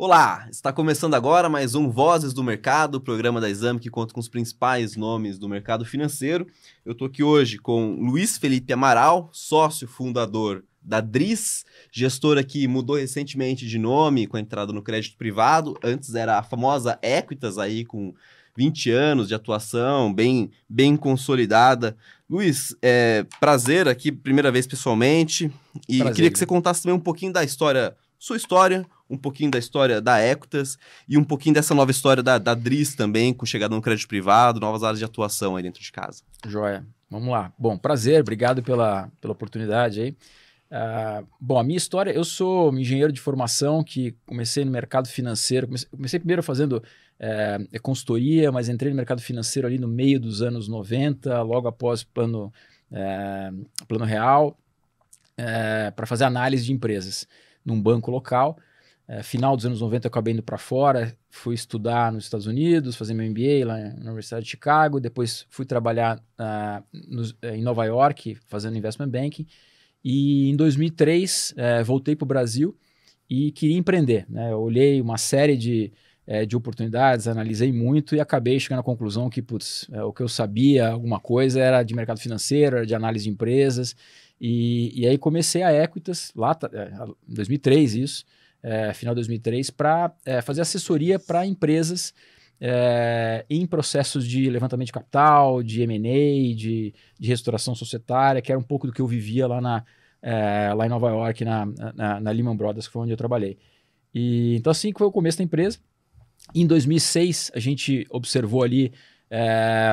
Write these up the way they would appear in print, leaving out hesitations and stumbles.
Olá, está começando agora mais um Vozes do Mercado, o programa da Exame que conta com os principais nomes do mercado financeiro. Eu estou aqui hoje com Luiz Felipe Amaral, sócio fundador da Dris, gestora que mudou recentemente de nome com a entrada no crédito privado. Antes era a famosa Equitas, aí com 20 anos de atuação, bem consolidada. Luiz, prazer aqui, primeira vez pessoalmente, e Prazer, queria que você Guilherme. contasse também um pouquinho da história, sua história, um pouquinho da história da Equitas e um pouquinho dessa nova história da Dris também, com chegada no crédito privado, novas áreas de atuação aí dentro de casa. Joia. Vamos lá. Bom, prazer, obrigado pela oportunidade aí. Bom, a minha história, eu sou um engenheiro de formação que comecei no mercado financeiro, comecei primeiro fazendo consultoria, mas entrei no mercado financeiro ali no meio dos anos 90, logo após plano real, para fazer análise de empresas num banco local. Final dos anos 90 eu acabei indo para fora, fui estudar nos Estados Unidos, fazer meu MBA lá na Universidade de Chicago, depois fui trabalhar em Nova York fazendo investment banking e em 2003 voltei para o Brasil e queria empreender, né? Eu olhei uma série de oportunidades, analisei muito e acabei chegando à conclusão que o que eu sabia, alguma coisa, era de mercado financeiro, era de análise de empresas e aí comecei a Equitas, lá em 2003 isso, final de 2003, para fazer assessoria para empresas em processos de levantamento de capital, de M&A, de reestruturação societária, que era um pouco do que eu vivia lá em Nova York, na Lehman Brothers, que foi onde eu trabalhei. Então assim que foi o começo da empresa. Em 2006, a gente observou ali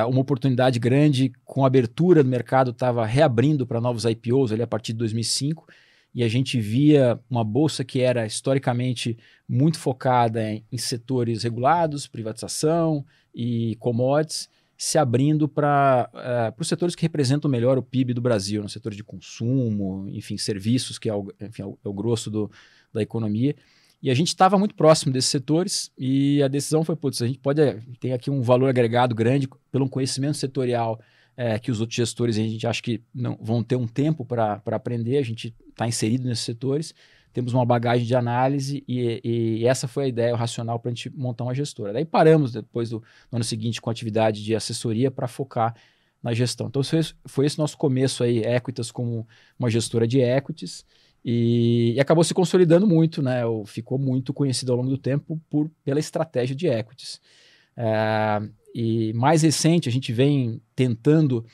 uma oportunidade grande, com a abertura do mercado, estava reabrindo para novos IPOs ali a partir de 2005, e a gente via uma bolsa que era historicamente muito focada em setores regulados, privatização e commodities, se abrindo para os setores que representam melhor o PIB do Brasil, no setor de consumo, enfim, serviços, que é o grosso da economia. E a gente estava muito próximo desses setores e a decisão foi, a gente tem aqui um valor agregado grande pelo conhecimento setorial que os outros gestores a gente acha que não vão ter um tempo para aprender, a gente está inserido nesses setores, temos uma bagagem de análise e essa foi a ideia, o racional para a gente montar uma gestora. Daí paramos depois no ano seguinte com a atividade de assessoria para focar na gestão. Então foi esse nosso começo aí, Equitas como uma gestora de equities, e acabou se consolidando muito, né? Ficou muito conhecido ao longo do tempo pela estratégia de equities. E mais recente, a gente vem tentando,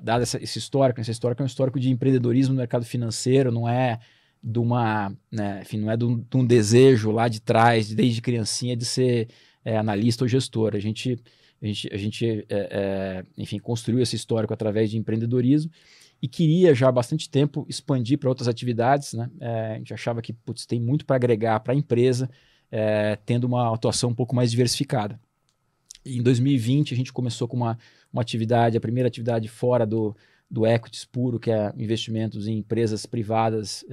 dado esse histórico, esse histórico é um histórico de empreendedorismo no mercado financeiro, não é de não é de um desejo lá de trás, desde criancinha, de ser analista ou gestor. A gente enfim, construiu esse histórico através de empreendedorismo e queria já há bastante tempo expandir para outras atividades, né? A gente achava que tem muito para agregar para a empresa, tendo uma atuação um pouco mais diversificada. E em 2020 a gente começou com uma atividade, a primeira atividade fora do equities puro, que é investimentos em empresas privadas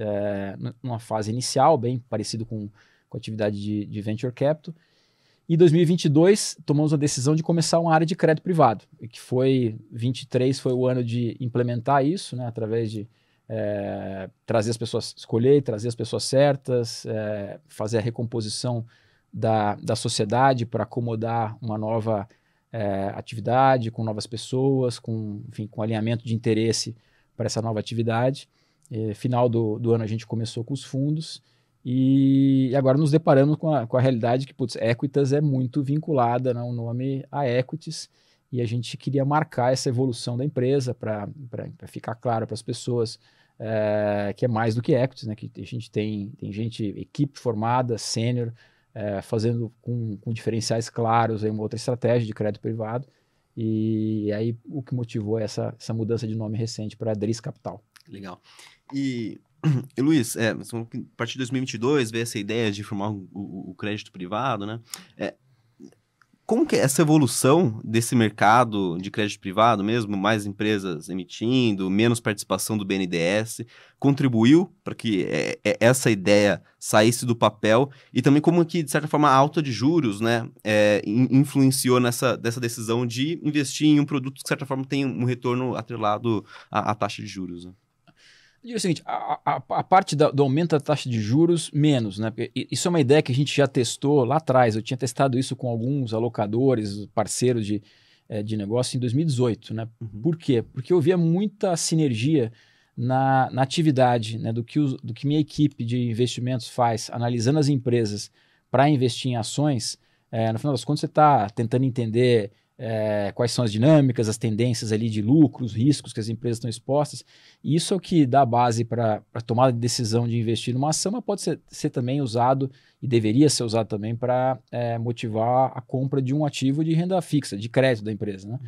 numa fase inicial, bem parecido com a atividade de venture capital. Em 2022, tomamos a decisão de começar uma área de crédito privado, que 23 foi o ano de implementar isso, né, através de trazer as pessoas, escolher, trazer as pessoas certas, fazer a recomposição da sociedade para acomodar uma nova atividade, com novas pessoas, enfim, com alinhamento de interesse para essa nova atividade. Final do ano a gente começou com os fundos, e agora nos deparamos com a realidade que, Equitas é muito vinculada, né, o nome a equities, e a gente queria marcar essa evolução da empresa para ficar claro para as pessoas que é mais do que equities, né, que a gente tem gente, equipe formada, sênior, fazendo com diferenciais claros aí uma outra estratégia de crédito privado, e aí o que motivou essa mudança de nome recente para Dris Capital. Legal. E Luiz, a partir de 2022 veio essa ideia de formar o crédito privado, né? Como que é essa evolução desse mercado de crédito privado mesmo, mais empresas emitindo, menos participação do BNDES, contribuiu para que essa ideia saísse do papel, e também como que, de certa forma, a alta de juros, né, influenciou dessa decisão de investir em um produto que, de certa forma, tem um retorno atrelado à taxa de juros, né? Eu digo o seguinte, a parte do aumento da taxa de juros, menos, né? Isso é uma ideia que a gente já testou lá atrás. Eu tinha testado isso com alguns alocadores, parceiros de negócio em 2018, né? Uhum. Por quê? Porque eu via muita sinergia na atividade, né? Do que minha equipe de investimentos faz, analisando as empresas para investir em ações. No final das contas, você está tentando entender quais são as dinâmicas, as tendências ali de lucros, riscos que as empresas estão expostas. E isso é o que dá base para a tomada de decisão de investir numa ação, mas pode ser também usado e deveria ser usado também para motivar a compra de um ativo de renda fixa, de crédito da empresa, né?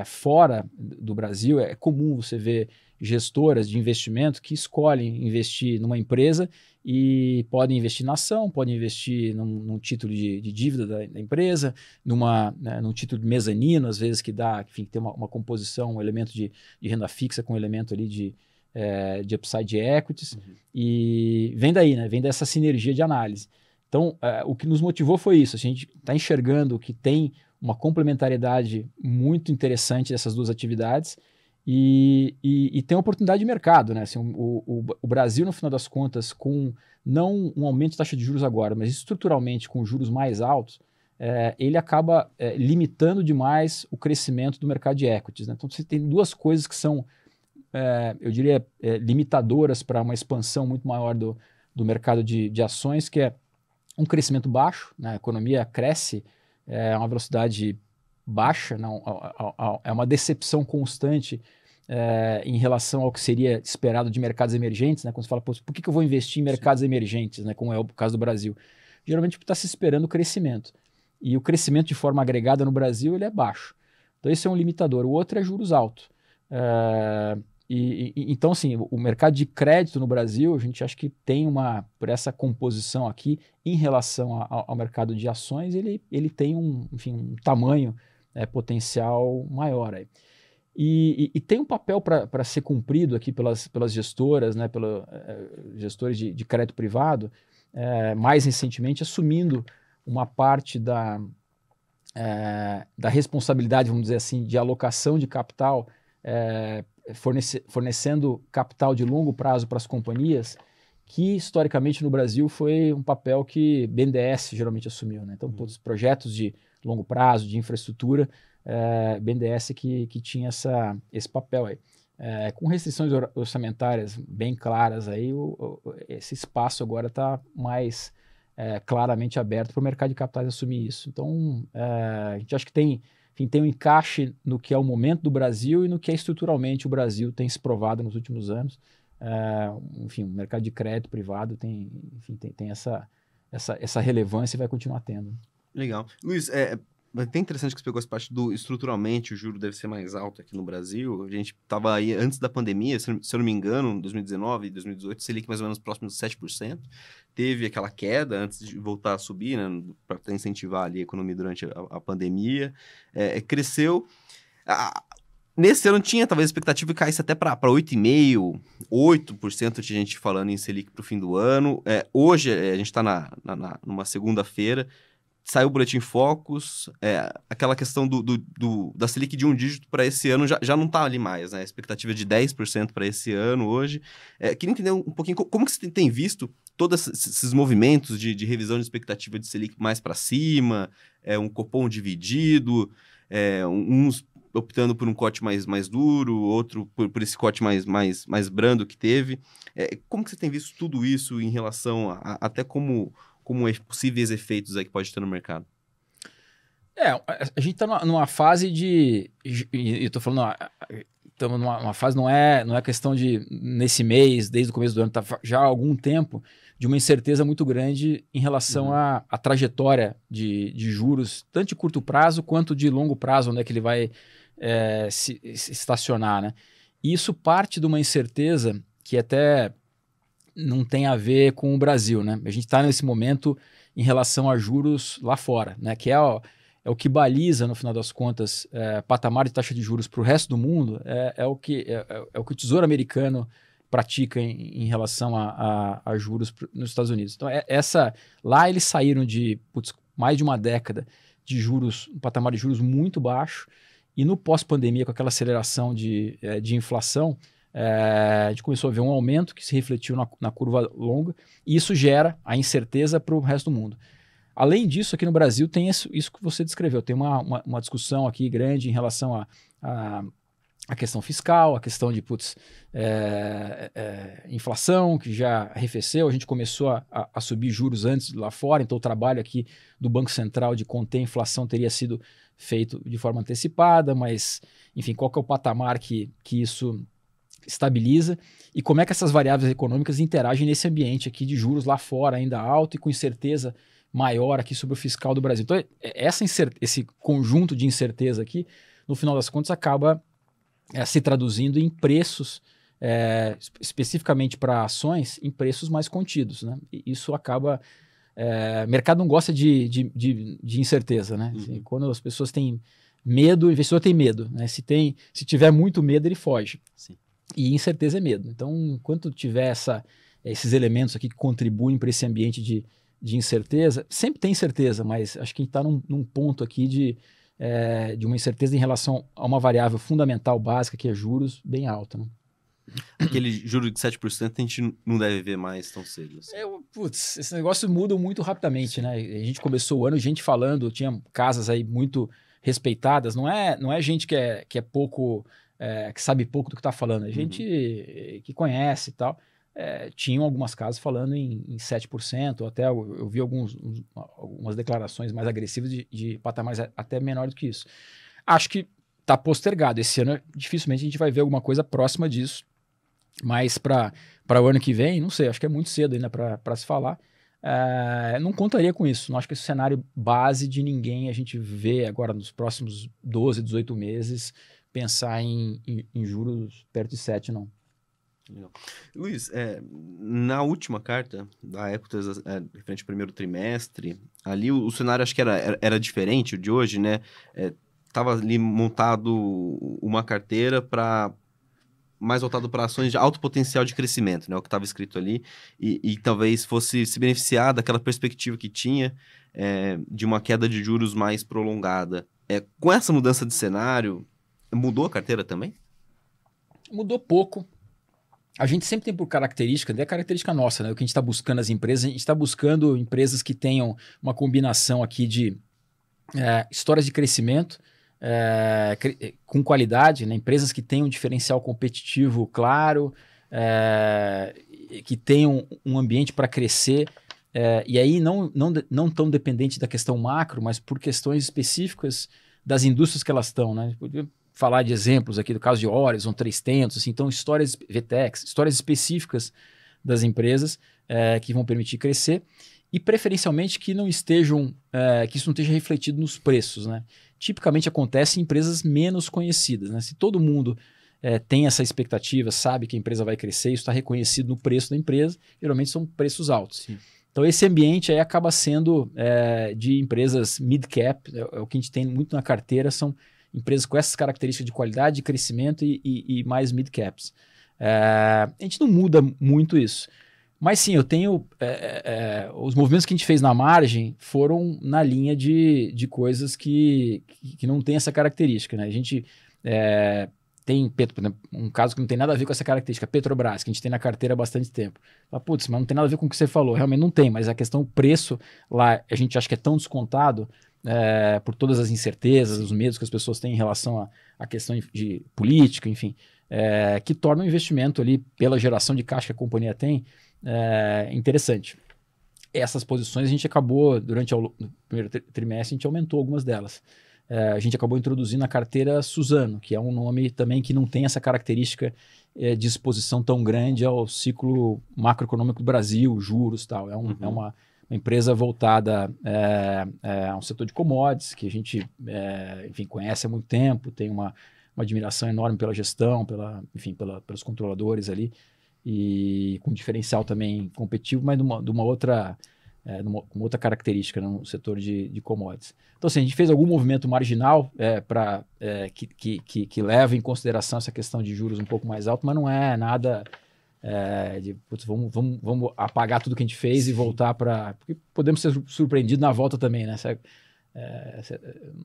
Fora do Brasil, é comum você ver gestoras de investimento que escolhem investir numa empresa e podem investir na ação, podem investir num título de dívida da empresa, num título de mezanino, às vezes que dá, enfim, que tem uma composição, um elemento de renda fixa com um elemento ali de upside equities, e vem daí, né? Vem dessa sinergia de análise. Então, o que nos motivou foi isso, a gente está enxergando que tem uma complementariedade muito interessante dessas duas atividades e tem uma oportunidade de mercado, né? Assim, o Brasil, no final das contas, com não um aumento de taxa de juros agora, mas estruturalmente com juros mais altos, ele acaba limitando demais o crescimento do mercado de equities, né? Então, você tem duas coisas que são, eu diria, limitadoras para uma expansão muito maior do mercado de ações, que é um crescimento baixo, né? A economia cresce a uma velocidade baixa, não, é uma decepção constante em relação ao que seria esperado de mercados emergentes, né? Quando você fala, por que eu vou investir em mercados emergentes, né? Como é o caso do Brasil? Geralmente está se esperando o crescimento. E o crescimento de forma agregada no Brasil ele é baixo. Então esse é um limitador. O outro é juros altos. Então, assim, o mercado de crédito no Brasil, a gente acha que tem por essa composição aqui, em relação ao mercado de ações, ele tem um tamanho potencial maior aí. E tem um papel para ser cumprido aqui pelas gestoras, né, pelos gestores de crédito privado, mais recentemente assumindo uma parte da responsabilidade, vamos dizer assim, de alocação de capital, fornecendo capital de longo prazo para as companhias, que historicamente no Brasil foi um papel que BNDES geralmente assumiu, né? Então, todos os projetos de longo prazo, de infraestrutura, BNDES que tinha esse papel aí. Com restrições orçamentárias bem claras aí, esse espaço agora está mais claramente aberto para o mercado de capitais assumir isso. Então, a gente acha que tem um encaixe no que é o momento do Brasil e no que estruturalmente o Brasil tem se provado nos últimos anos. O mercado de crédito privado tem essa relevância e vai continuar tendo. Legal. Luiz, é até interessante que você pegou essa parte do estruturalmente o juro deve ser mais alto aqui no Brasil. A gente estava aí antes da pandemia, se eu não me engano, em 2019 e 2018, Selic mais ou menos próximo dos 7%. Teve aquela queda antes de voltar a subir, né, para incentivar ali a economia durante a pandemia. Cresceu. Nesse ano tinha talvez a expectativa que caísse até para 8,5%, 8% de gente falando em Selic para o fim do ano. Hoje a gente está numa segunda-feira. Saiu o Boletim Focus, aquela questão da Selic de um dígito para esse ano já não está ali mais, né? A expectativa é de 10% para esse ano hoje. Queria entender um pouquinho como que você tem visto todos esses movimentos de revisão de expectativa de Selic mais para cima, um Copom dividido, uns optando por um corte mais duro, outro por esse corte mais brando que teve. Como que você tem visto tudo isso em relação até como possíveis efeitos aí que pode ter no mercado? A gente está numa fase de... Eu estou falando... Estamos numa fase, não é questão de, nesse mês, desde o começo do ano, tá já há algum tempo, de uma incerteza muito grande em relação à trajetória de juros, tanto de curto prazo quanto de longo prazo, onde é que ele vai se estacionar, né? E isso parte de uma incerteza que até não tem a ver com o Brasil, né? A gente está nesse momento em relação a juros lá fora, né? Que é o que baliza, no final das contas, patamar de taxa de juros para o resto do mundo, é o que o Tesouro Americano pratica em relação a juros nos Estados Unidos. Então, lá eles saíram de mais de uma década de juros, um patamar de juros muito baixo, e no pós-pandemia, com aquela aceleração de inflação, a gente começou a ver um aumento que se refletiu na curva longa, e isso gera a incerteza para o resto do mundo. Além disso, aqui no Brasil tem isso que você descreveu, tem uma discussão aqui grande em relação a questão fiscal, a questão de inflação, que já arrefeceu, a gente começou a subir juros antes lá fora, então o trabalho aqui do Banco Central de conter a inflação teria sido feito de forma antecipada, mas, enfim, qual que é o patamar que isso estabiliza e como é que essas variáveis econômicas interagem nesse ambiente aqui de juros lá fora ainda alto e com incerteza maior aqui sobre o fiscal do Brasil. Então, esse conjunto de incerteza aqui, no final das contas, acaba se traduzindo em preços, especificamente para ações, em preços mais contidos, né? E isso acaba... o mercado não gosta de incerteza, né? Assim, quando as pessoas têm medo, o investidor tem medo, né? Se tiver muito medo, ele foge. Sim. E incerteza é medo. Então, enquanto tiver esses elementos aqui que contribuem para esse ambiente de incerteza, sempre tem incerteza, mas acho que a gente está num ponto aqui de uma incerteza em relação a uma variável fundamental básica, que é juros, bem alta, né? Aquele juro de 7% a gente não deve ver mais tão cedo. Assim. Esse negócio muda muito rapidamente, né? A gente começou o ano, gente falando, tinha casas aí muito respeitadas, não é gente que é pouco, que sabe pouco do que está falando, é gente que conhece e tal. Tinham algumas casas falando em 7%, até eu vi algumas declarações mais agressivas de patamares até menor do que isso. Acho que está postergado. Esse ano, dificilmente a gente vai ver alguma coisa próxima disso, mas para o ano que vem, não sei, acho que é muito cedo ainda para se falar. Não contaria com isso. Não acho que esse cenário base de ninguém a gente vê agora nos próximos 12, 18 meses pensar em juros perto de 7, não. Legal. Luiz, na última carta da Equitas, referente ao primeiro trimestre, ali o cenário acho que era diferente, o de hoje, né? Estava ali montado uma carteira mais voltado para ações de alto potencial de crescimento, né? O que estava escrito ali, e talvez fosse se beneficiar daquela perspectiva que tinha de uma queda de juros mais prolongada. Com essa mudança de cenário, mudou a carteira também? Mudou pouco. A gente sempre tem por característica, é característica nossa, né? O que a gente está buscando as empresas, a gente está buscando empresas que tenham uma combinação aqui de histórias de crescimento com qualidade, né? Empresas que tenham um diferencial competitivo claro, que tenham um ambiente para crescer, e aí não tão dependente da questão macro, mas por questões específicas das indústrias que elas estão, né? Falar de exemplos aqui do caso de Horizon, 3tentos, assim, então histórias VTEX, histórias específicas das empresas que vão permitir crescer e preferencialmente que não estejam, que isso não esteja refletido nos preços, né? Tipicamente acontece em empresas menos conhecidas, né? Se todo mundo tem essa expectativa, sabe que a empresa vai crescer, isso está reconhecido no preço da empresa, geralmente são preços altos. Sim. Então esse ambiente aí acaba sendo de empresas mid-cap, o que a gente tem muito na carteira são empresas com essas características de qualidade, de crescimento e mais mid-caps. A gente não muda muito isso. Mas sim, eu tenho... os movimentos que a gente fez na margem foram na linha de coisas que não tem essa característica, né? A gente tem, por exemplo, um caso que não tem nada a ver com essa característica, Petrobras, que a gente tem na carteira há bastante tempo. Putz, mas não tem nada a ver com o que você falou. Realmente não tem, mas a questão do preço lá, a gente acha que é tão descontado por todas as incertezas, os medos que as pessoas têm em relação à questão de política, enfim, que torna o investimento ali, pela geração de caixa que a companhia tem, interessante. Essas posições a gente acabou, durante o primeiro trimestre, a gente aumentou algumas delas. A gente acabou introduzindo a carteira Suzano, que é um nome também que não tem essa característica de exposição tão grande ao ciclo macroeconômico do Brasil, juros e tal. É uma empresa voltada a um setor de commodities, que a gente enfim, conhece há muito tempo, tem uma admiração enorme pela gestão, pelos controladores ali, e com diferencial também competitivo, mas de uma outra característica no setor de commodities. Então, assim, a gente fez algum movimento marginal que leva em consideração essa questão de juros um pouco mais alto, mas não é nada putz, vamos apagar tudo que a gente fez. Sim. E voltar para... Porque podemos ser surpreendidos na volta também, né?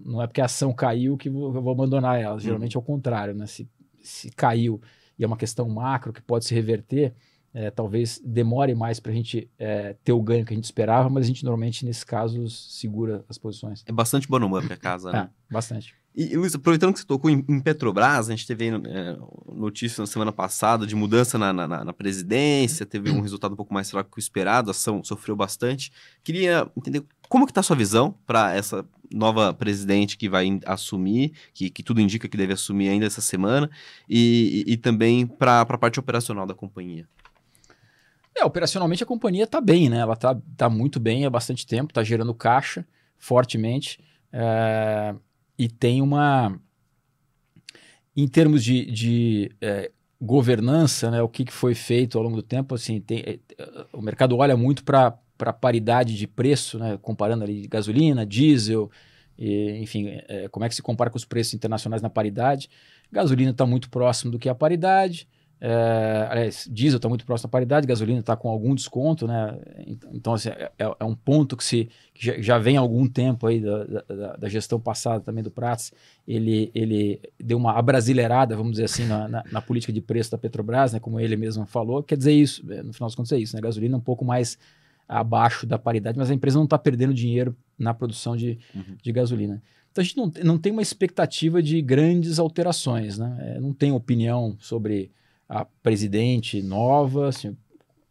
Não é porque a ação caiu que eu vou abandonar ela. Geralmente é o contrário, né? Se caiu e é uma questão macro que pode se reverter, talvez demore mais para a gente ter o ganho que a gente esperava, mas a gente normalmente, nesses casos, segura as posições. É bastante bottom up a casa, né? Bastante. E, Luiz, aproveitando que você tocou em Petrobras, a gente teve notícia na semana passada de mudança na presidência, teve um resultado um pouco mais fraco que o esperado, a ação sofreu bastante. Queria entender como que está a sua visão para essa nova presidente que vai assumir, que tudo indica que deve assumir ainda essa semana, e também para a parte operacional da companhia. Operacionalmente a companhia está bem, né? Ela tá muito bem há bastante tempo, está gerando caixa fortemente, e tem em termos de governança, né, o que foi feito ao longo do tempo, assim, o mercado olha muito para a paridade de preço, né, comparando ali gasolina, diesel, enfim, como é que se compara com os preços internacionais na paridade. Gasolina está muito próximo do que a paridade, aliás, diesel está muito próximo da paridade, gasolina está com algum desconto, né? Então assim, é um ponto que já vem há algum tempo aí da gestão passada também do Prats. Ele deu uma abrasileirada, vamos dizer assim, na política de preço da Petrobras, né? Como ele mesmo falou. Quer dizer isso, no final das contas é isso, né? Gasolina um pouco mais abaixo da paridade, mas a empresa não está perdendo dinheiro na produção de gasolina. Então a gente não tem uma expectativa de grandes alterações, né? Não tem opinião sobre a presidente nova, assim,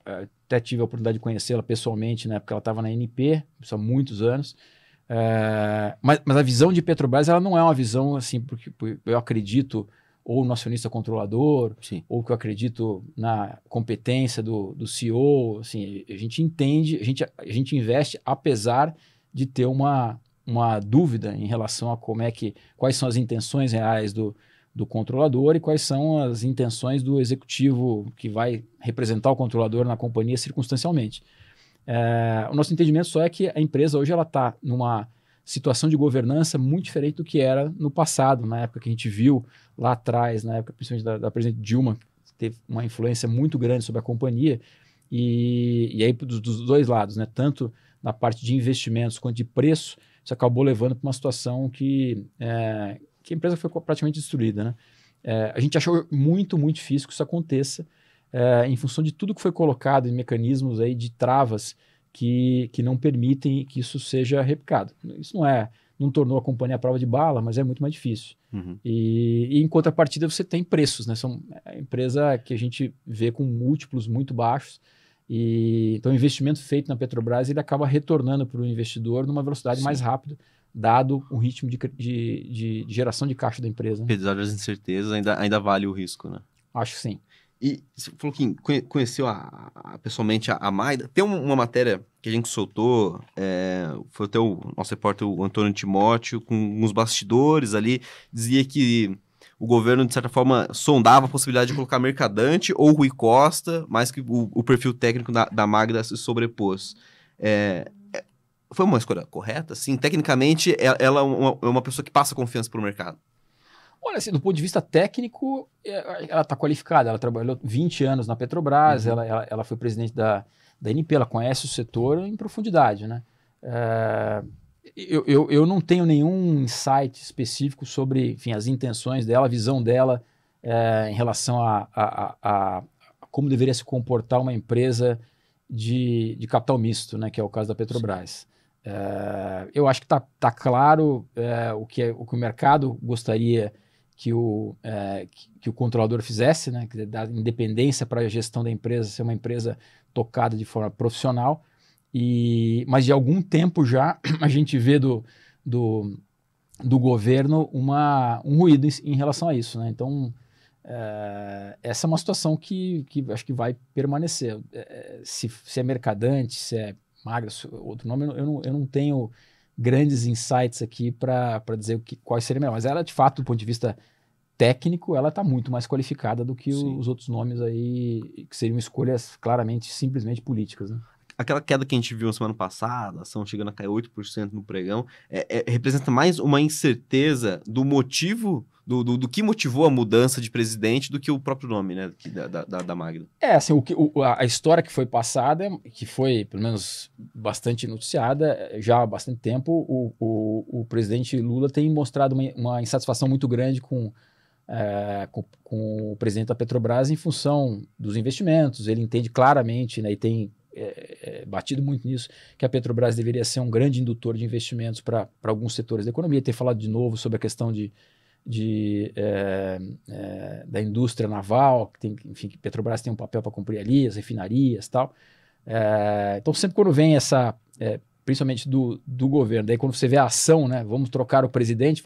até tive a oportunidade de conhecê-la pessoalmente, né, porque ela estava na ANP, há muitos anos, mas a visão de Petrobras ela não é uma visão assim, porque eu acredito ou no acionista controlador, Sim, ou que eu acredito na competência do CEO, assim, a gente entende, a gente investe apesar de ter uma dúvida em relação a quais são as intenções reais do controlador e quais são as intenções do executivo que vai representar o controlador na companhia circunstancialmente. O nosso entendimento só é que a empresa hoje está numa situação de governança muito diferente do que era no passado, na época que a gente viu lá atrás, na época principalmente da presidente Dilma, que teve uma influência muito grande sobre a companhia, e aí dos dois lados, né, tanto na parte de investimentos quanto de preço, isso acabou levando para uma situação que a empresa foi praticamente destruída, né? A gente achou muito, muito difícil que isso aconteça, em função de tudo que foi colocado em mecanismos aí de travas que não permitem que isso seja replicado. Isso não tornou a companhia à prova de bala, mas é muito mais difícil. E em contrapartida você tem preços, né? São a empresa que a gente vê com múltiplos muito baixos, então o investimento feito na Petrobras ele acaba retornando para o investidor numa velocidade mais rápida, dado o ritmo de geração de caixa da empresa. Né? Apesar das incertezas, ainda vale o risco, né? Acho que sim. E você falou que conheceu pessoalmente a Maida. Tem uma matéria que a gente soltou, foi até o nosso repórter, o Antônio Timóteo, com uns bastidores ali, dizia que o governo, de certa forma, sondava a possibilidade de colocar Mercadante ou Rui Costa, mais que o perfil técnico da Magda se sobrepôs. Foi uma escolha correta? Sim, tecnicamente, ela é uma pessoa que passa confiança para o mercado. Olha, assim, do ponto de vista técnico, ela está qualificada. Ela trabalhou 20 anos na Petrobras, ela foi presidente da ANP, ela conhece o setor em profundidade, né? Eu não tenho nenhum insight específico sobre, enfim, as intenções dela, a visão dela em relação a como deveria se comportar uma empresa de capital misto, né, que é o caso da Petrobras. Eu acho que está claro o que o mercado gostaria que o controlador fizesse, né, dar independência para a gestão da empresa, ser uma empresa tocada de forma profissional, mas de algum tempo já a gente vê do governo um ruído em relação a isso. Né? Então, essa é uma situação que acho que vai permanecer. Se é Mercadante, se é Magda, outro nome, eu não tenho grandes insights aqui para dizer qual seria melhor. Mas ela, de fato, do ponto de vista técnico, ela está muito mais qualificada do que os outros nomes aí, que seriam escolhas claramente, simplesmente políticas. Né? Aquela queda que a gente viu na semana passada, a ação chegando a cair 8% no pregão, representa mais uma incerteza do motivo, do que motivou a mudança de presidente do que o próprio nome, né, da Magda. Assim, a história que foi passada, que foi, pelo menos, bastante noticiada, já há bastante tempo, o presidente Lula tem mostrado uma insatisfação muito grande com com o presidente da Petrobras em função dos investimentos. Ele entende claramente, né, e tem batido muito nisso, que a Petrobras deveria ser um grande indutor de investimentos para alguns setores da economia. Tem falado de novo sobre a questão da indústria naval, que enfim, que Petrobras tem um papel para cumprir ali, as refinarias e tal. Então, sempre quando vem principalmente do governo, daí quando você vê a ação, né, vamos trocar o presidente,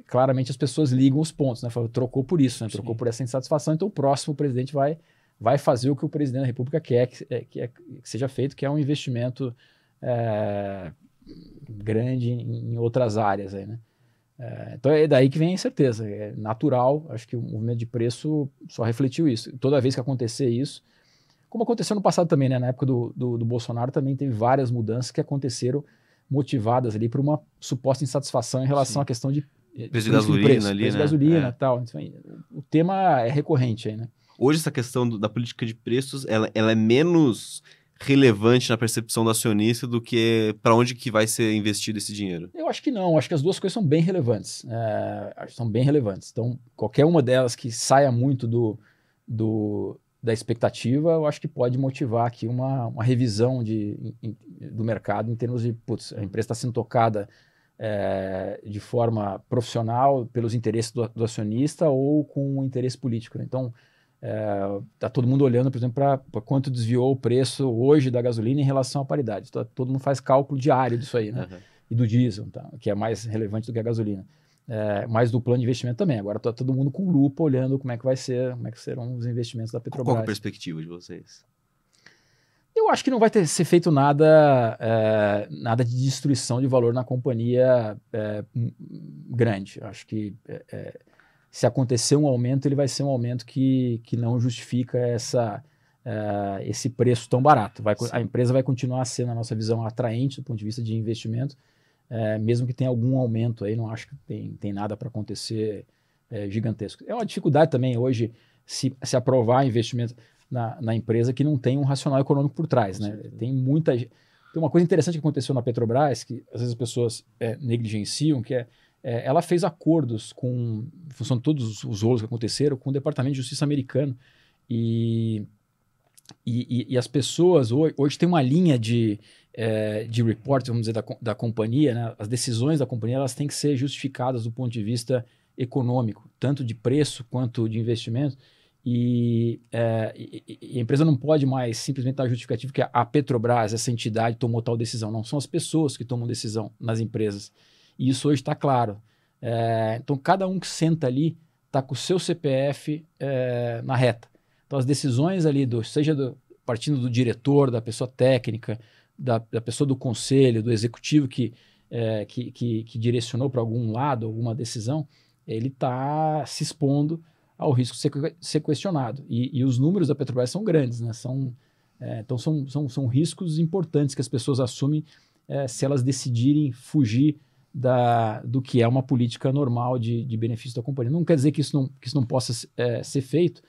claramente as pessoas ligam os pontos, né, falam, trocou por isso, né, trocou por essa insatisfação, então o próximo presidente vai fazer o que o presidente da República quer que seja feito, que é um investimento grande em outras áreas aí, né? Então é daí que vem a incerteza, é natural, acho que o movimento de preço só refletiu isso. Toda vez que acontecer isso, como aconteceu no passado também, né? Na época do Bolsonaro também teve várias mudanças que aconteceram motivadas ali por uma suposta insatisfação em relação à questão de preço de gasolina ali, preço né? de gasolina e tal. Então, o tema é recorrente aí, né? Hoje essa questão da política de preços, ela é menos relevante na percepção do acionista do que para onde que vai ser investido esse dinheiro? Eu acho que não, acho que as duas coisas são bem relevantes. São bem relevantes. Então, qualquer uma delas que saia muito da expectativa, eu acho que pode motivar aqui uma revisão do mercado em termos de, putz, a empresa está sendo tocada de forma profissional pelos interesses do acionista ou com um interesse político, né? Então, está todo mundo olhando, por exemplo, para quanto desviou o preço hoje da gasolina em relação à paridade. Então, todo mundo faz cálculo diário disso aí, né? E do diesel, tá? Que é mais relevante do que a gasolina. Mas do plano de investimento também. Agora está todo mundo com lupa olhando como é que serão os investimentos da Petrobras. Qual é a perspectiva de vocês? Eu acho que não vai ser feito nada de destruição de valor na companhia grande. Eu acho que se acontecer um aumento, ele vai ser um aumento que não justifica esse preço tão barato. A empresa vai continuar sendo, na nossa visão, atraente do ponto de vista de investimento, mesmo que tenha algum aumento aí, não acho que tem nada para acontecer gigantesco. É uma dificuldade também hoje se aprovar investimento na empresa que não tem um racional econômico por trás, né? Tem uma coisa interessante que aconteceu na Petrobras, que às vezes as pessoas negligenciam, que ela fez acordos em função de todos os rolos que aconteceram, com o Departamento de Justiça americano. E as pessoas hoje tem uma linha de report, vamos dizer, da companhia, né? As decisões da companhia elas têm que ser justificadas do ponto de vista econômico, tanto de preço quanto de investimento. E a empresa não pode mais simplesmente dar justificativo que a Petrobras, essa entidade, tomou tal decisão. Não, são as pessoas que tomam decisão nas empresas. E isso hoje está claro. Então, cada um que senta ali está com o seu CPF na reta. Então, as decisões ali, partindo do diretor, da pessoa técnica, da pessoa do conselho, do executivo que direcionou para algum lado, alguma decisão, ele está se expondo ao risco de ser questionado. E os números da Petrobras são grandes, né? Então, são riscos importantes que as pessoas assumem se elas decidirem fugir do que é uma política normal de benefício da companhia. Não quer dizer que isso não possa ser feito,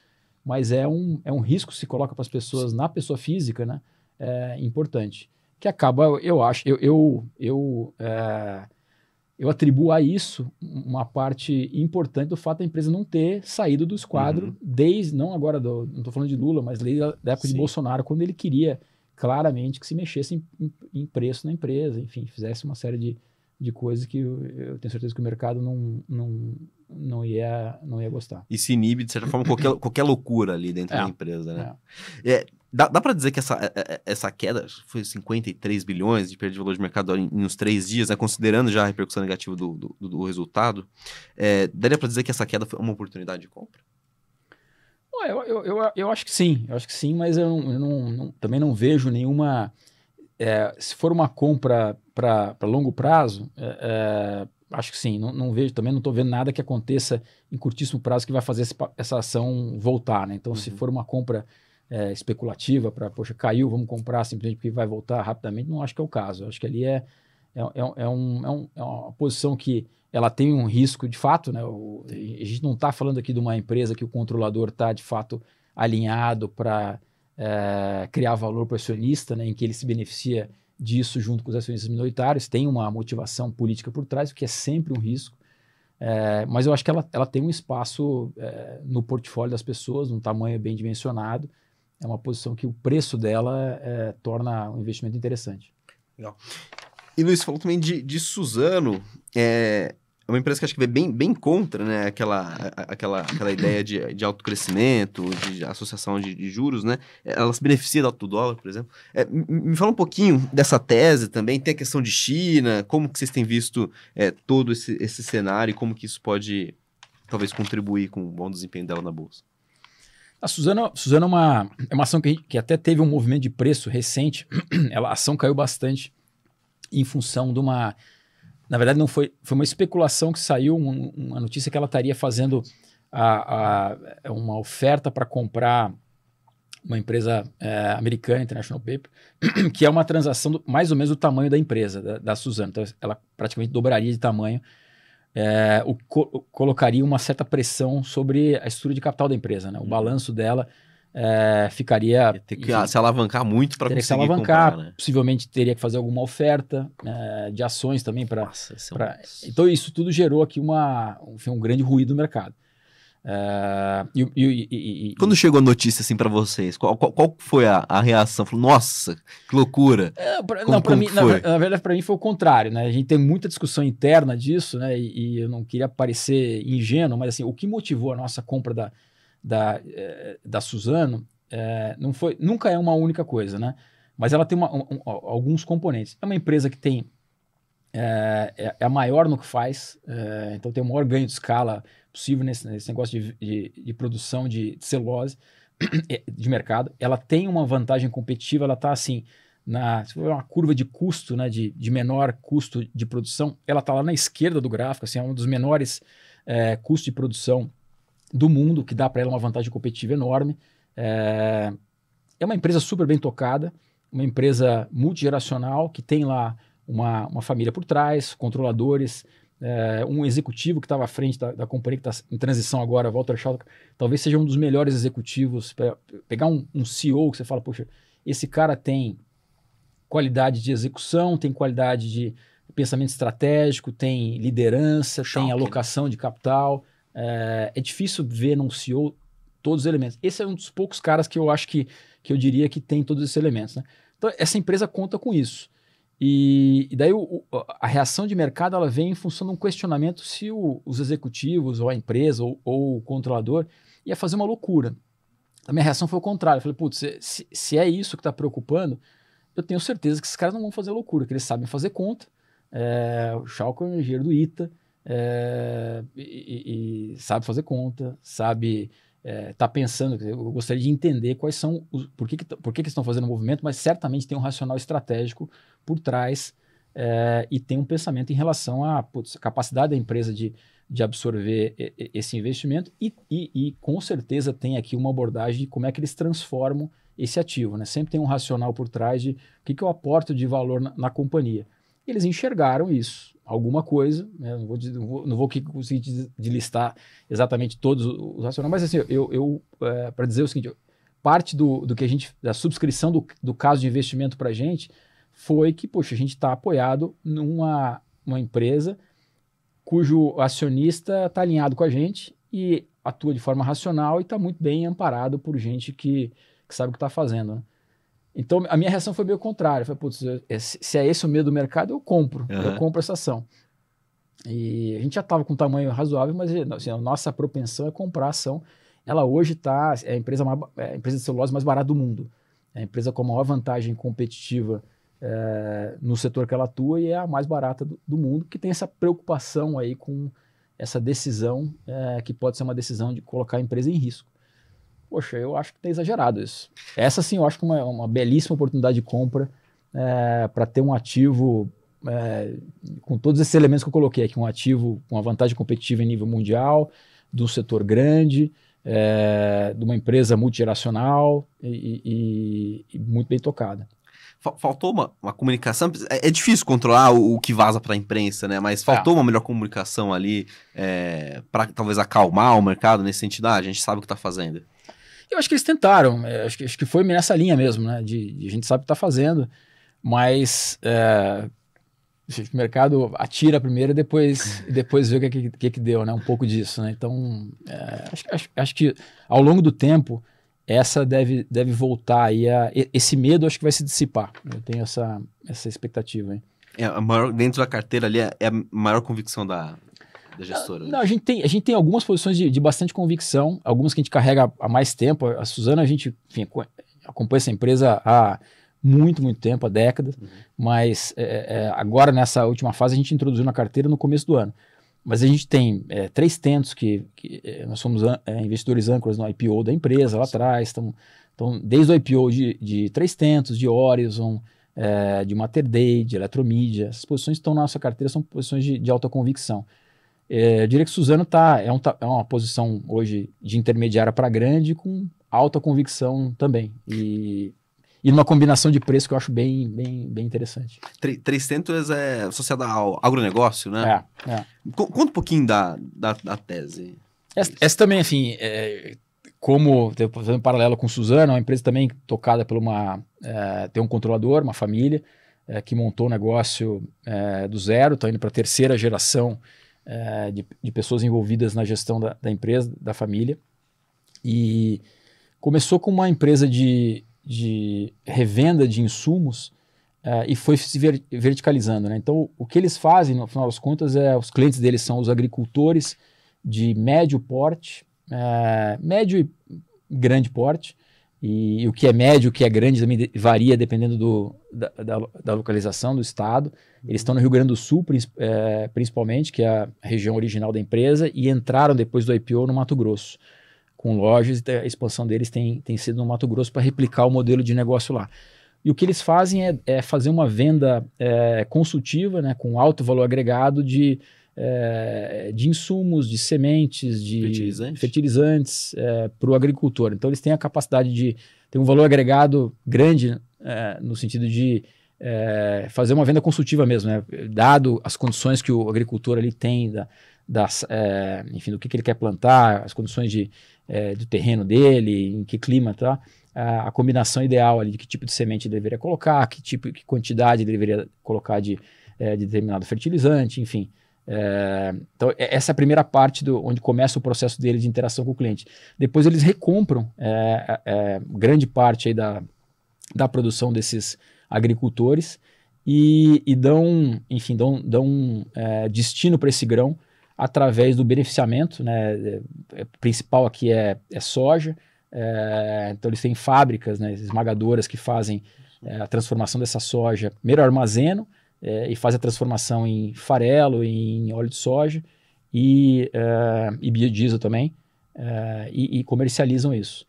mas é um risco que se coloca para as pessoas na pessoa física, né? Importante. Que acaba, eu acho, eu atribuo a isso uma parte importante do fato da empresa não ter saído do esquadro não estou falando de Lula, mas desde a época de Bolsonaro, quando ele queria claramente que se mexesse em preço na empresa, enfim, fizesse uma série de coisas que eu tenho certeza que o mercado não ia gostar. E se inibe, de certa forma, qualquer loucura ali dentro da empresa, né? Dá para dizer que essa queda foi 53 bilhões de perda de valor de mercado em uns 3 dias, né? Considerando já a repercussão negativa do resultado, daria para dizer que essa queda foi uma oportunidade de compra? Eu acho que sim, mas eu também não vejo nenhuma... se for uma compra para longo prazo, acho que sim, não vejo, também não estou vendo nada que aconteça em curtíssimo prazo que vai fazer essa ação voltar, né? Então, se for uma compra especulativa para, poxa, caiu, vamos comprar simplesmente porque vai voltar rapidamente, não acho que é o caso. Eu acho que ali é uma posição que ela tem um risco de fato, né? A gente não está falando aqui de uma empresa que o controlador está de fato alinhado para criar valor para o acionista, né? Em que ele se beneficia disso junto com os acionistas minoritários, tem uma motivação política por trás, o que é sempre um risco. Mas eu acho que ela tem um espaço no portfólio das pessoas, um tamanho bem dimensionado. É uma posição que o preço dela torna um investimento interessante. Legal. E Luiz, falou também de Suzano, é uma empresa que acho que vai bem contra, né, aquela ideia de autocrescimento, de associação de juros, né? Ela se beneficia do alto do dólar, por exemplo. Me fala um pouquinho dessa tese também, tem a questão de China, como que vocês têm visto todo esse cenário e como que isso pode, talvez, contribuir com o bom desempenho dela na Bolsa. A Suzano é uma ação que até teve um movimento de preço recente, a ação caiu bastante em função de uma... Na verdade, não foi uma especulação que saiu, uma notícia que ela estaria fazendo uma oferta para comprar uma empresa americana, International Paper, que é uma transação mais ou menos do tamanho da empresa, da Suzano. Então, ela praticamente dobraria de tamanho, colocaria uma certa pressão sobre a estrutura de capital da empresa, né? O balanço dela ficaria... Tem que se alavancar muito para conseguir se alavancar, comprar, né? possivelmente teria que fazer alguma oferta de ações também para... Então isso tudo gerou aqui um grande ruído no mercado. Quando chegou a notícia assim para vocês, qual foi a reação? Falou, nossa, que loucura! Na verdade, para mim foi o contrário, né? A gente tem muita discussão interna disso, né? E eu não queria parecer ingênuo, mas assim, o que motivou a nossa compra da Suzano nunca é uma única coisa, né? Mas ela tem alguns componentes. É uma empresa que tem a maior no que faz, então tem o maior ganho de escala possível nesse negócio de produção de celulose de mercado. Ela tem uma vantagem competitiva, ela está assim, se for uma curva de custo, né, de menor custo de produção, ela está lá na esquerda do gráfico, assim, é um dos menores custos de produção do mundo, que dá para ela uma vantagem competitiva enorme. É uma empresa super bem tocada, uma empresa multigeracional, que tem lá uma família por trás, controladores, um executivo que estava à frente da companhia, que está em transição agora, Walter Schalke, talvez seja um dos melhores executivos. Pegar um CEO que você fala, poxa, esse cara tem qualidade de execução, tem qualidade de pensamento estratégico, tem liderança, tem alocação de capital. É difícil ver num CEO todos os elementos. Esse é um dos poucos caras que eu acho que eu diria que tem todos esses elementos, né? Então, essa empresa conta com isso. E daí a reação de mercado ela vem em função de um questionamento se os executivos, ou a empresa, ou o controlador ia fazer uma loucura. A minha reação foi o contrário. Eu falei, putz, se é isso que está preocupando, eu tenho certeza que esses caras não vão fazer loucura, que eles sabem fazer conta. O Schalke é um engenheiro do ITA, e sabe fazer conta, sabe... Tá pensando, eu gostaria de entender quais são por que eles estão fazendo o movimento, mas certamente tem um racional estratégico por trás e tem um pensamento em relação à capacidade da empresa de absorver esse investimento e com certeza tem aqui uma abordagem de como é que eles transformam esse ativo, né? Sempre tem um racional por trás de o que eu aporto de valor na companhia. E eles enxergaram isso, alguma coisa, né? Não vou conseguir listar exatamente todos os racionais, mas assim, para dizer o seguinte, parte do que da subscrição do caso de investimento para a gente foi que, poxa, a gente está apoiado numa empresa cujo acionista está alinhado com a gente e atua de forma racional e está muito bem amparado por gente que sabe o que está fazendo, né? Então, a minha reação foi meio contrária. Eu falei, putz, se é esse o medo do mercado, eu compro. Uhum. Eu compro essa ação. E a gente já estava com um tamanho razoável, mas assim, a nossa propensão é comprar a ação. Ela hoje é a empresa de celulose mais barata do mundo. É a empresa com a maior vantagem competitiva no setor que ela atua e é a mais barata do mundo, que tem essa preocupação aí com essa decisão, que pode ser uma decisão de colocar a empresa em risco. Poxa, eu acho que está exagerado isso. Essa sim, eu acho que é uma belíssima oportunidade de compra para ter um ativo com todos esses elementos que eu coloquei aqui, um ativo com uma vantagem competitiva em nível mundial, de um setor grande, de uma empresa multigeracional e muito bem tocada. Faltou uma comunicação, é difícil controlar o que vaza para a imprensa, né? Mas faltou uma melhor comunicação ali para talvez acalmar o mercado nesse sentido, a gente sabe o que está fazendo. Eu acho que eles tentaram, acho que foi nessa linha mesmo, né? De a gente sabe o que está fazendo, mas O mercado atira primeiro e depois vê o que deu, né? Um pouco disso, né? Então, acho que ao longo do tempo, essa deve voltar aí. Esse medo acho que vai se dissipar. Eu tenho essa expectativa aí. Dentro da carteira ali é a maior convicção da gestora? Não, a gente tem algumas posições de bastante convicção, algumas que a gente carrega há mais tempo. A Suzano, a gente, enfim, acompanha essa empresa há muito tempo, há décadas, mas agora nessa última fase a gente introduziu na carteira no começo do ano. Mas a gente tem 3 tentos que nós somos investidores âncoras no IPO da empresa lá atrás, então desde o IPO de 3 tentos, de Horizon, de Mater Dei, de Eletromídia, essas posições que estão na nossa carteira são posições de alta convicção. Eu diria que Suzano é uma posição hoje de intermediária para grande com alta convicção também. E numa combinação de preço que eu acho bem interessante. 300 é associado ao agronegócio, né? Conta um pouquinho da tese. Essa também, enfim, como fazendo um paralelo com Suzano, é uma empresa também tocada por tem um controlador, uma família, que montou o negócio do zero, está indo para a 3ª geração de pessoas envolvidas na gestão da empresa, da família. E começou com uma empresa de revenda de insumos e foi se verticalizando, né? Então, o que eles fazem, no final das contas, os clientes deles são os agricultores de médio porte, médio e grande porte, e o que é médio, o que é grande também varia dependendo da localização do estado. Eles estão no Rio Grande do Sul, principalmente, que é a região original da empresa, e entraram depois do IPO no Mato Grosso, com lojas, e a expansão deles tem sido no Mato Grosso para replicar o modelo de negócio lá. E o que eles fazem é fazer uma venda consultiva, né, com alto valor agregado de insumos, de sementes, de fertilizantes para o agricultor. Então eles têm a capacidade de ter um valor agregado grande no sentido de fazer uma venda consultiva mesmo, né? Dado as condições que o agricultor ali tem, enfim, do que ele quer plantar, as condições do terreno dele, em que clima está, a combinação ideal ali de que tipo de semente ele deveria colocar, que quantidade ele deveria colocar de determinado fertilizante, enfim. Então essa é a primeira parte onde começa o processo dele de interação com o cliente. Depois eles recompram grande parte aí da produção desses agricultores e dão destino para esse grão através do beneficiamento, né? O principal aqui é soja. Então eles têm fábricas, né, esmagadoras que fazem a transformação dessa soja, primeiro armazenam e faz a transformação em farelo, em óleo de soja e biodiesel também, e comercializam isso.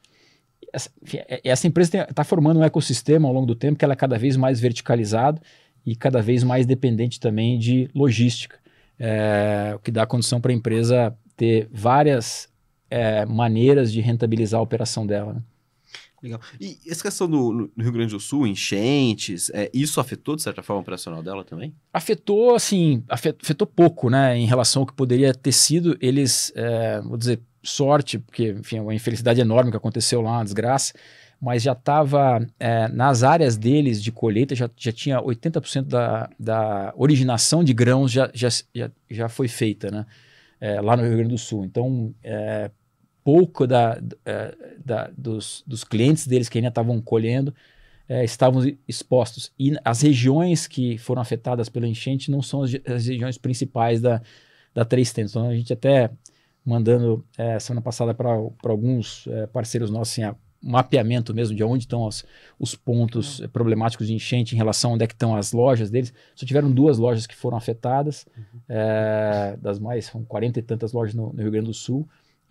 Essa empresa está formando um ecossistema ao longo do tempo que ela é cada vez mais verticalizado e cada vez mais dependente também de logística, o que dá condição para a empresa ter várias maneiras de rentabilizar a operação dela, né? Legal. E essa questão no Rio Grande do Sul, enchentes, isso afetou, de certa forma, a operacional dela também? Afetou, assim, afetou pouco, né, em relação ao que poderia ter sido. Eles, vou dizer, sorte, porque, enfim, uma infelicidade enorme que aconteceu lá, uma desgraça, mas já estava, nas áreas deles de colheita, já tinha 80% da originação de grãos já foi feita, né, lá no Rio Grande do Sul. Então, pouco dos clientes deles que ainda estavam colhendo estavam expostos. E as regiões que foram afetadas pela enchente não são as regiões principais da 3 tentos. Então a gente até mandando semana passada para alguns parceiros nossos assim, mapeamento mesmo de onde estão os pontos problemáticos de enchente em relação a onde é que estão as lojas deles. Só tiveram 2 lojas que foram afetadas, das mais, são 40 e tantas lojas no Rio Grande do Sul.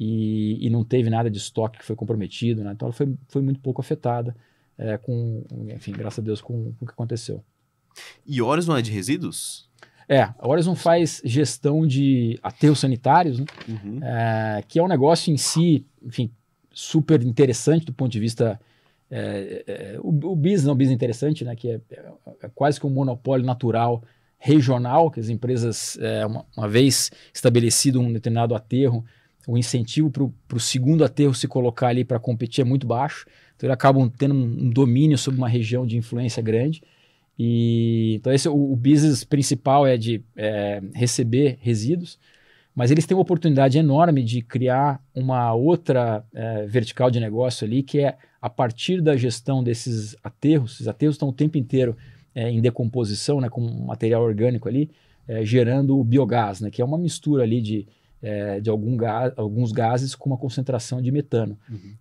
E não teve nada de estoque que foi comprometido, né? Então ela foi muito pouco afetada, enfim, graças a Deus, com o que aconteceu. E Horizon é de resíduos? A Horizon faz gestão de aterros sanitários, né? Que é um negócio em si, enfim, super interessante do ponto de vista... o business é um business interessante, né? Que é quase que um monopólio natural regional, que as empresas, uma vez estabelecido um determinado aterro, o incentivo para o segundo aterro se colocar ali para competir é muito baixo, então eles acabam tendo um domínio sobre uma região de influência grande Então o business principal é de receber resíduos, mas eles têm uma oportunidade enorme de criar uma outra vertical de negócio ali, que é a partir da gestão desses aterros. Esses aterros estão o tempo inteiro em decomposição, né, com material orgânico ali, gerando o biogás, né, que é uma mistura ali de alguns gases com uma concentração de metano. Uhum.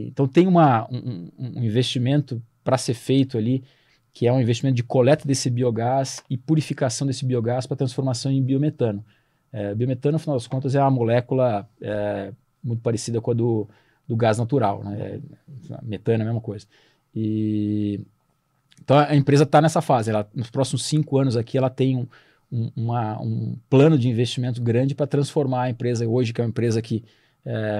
Então tem um investimento para ser feito ali, que é um investimento de coleta desse biogás e purificação desse biogás para transformação em biometano. Biometano, no final das contas, é uma molécula muito parecida com a do gás natural, né? Metano é a mesma coisa. Então a empresa está nessa fase. Nos próximos 5 anos aqui, ela tem um plano de investimento grande para transformar a empresa hoje, que é uma empresa que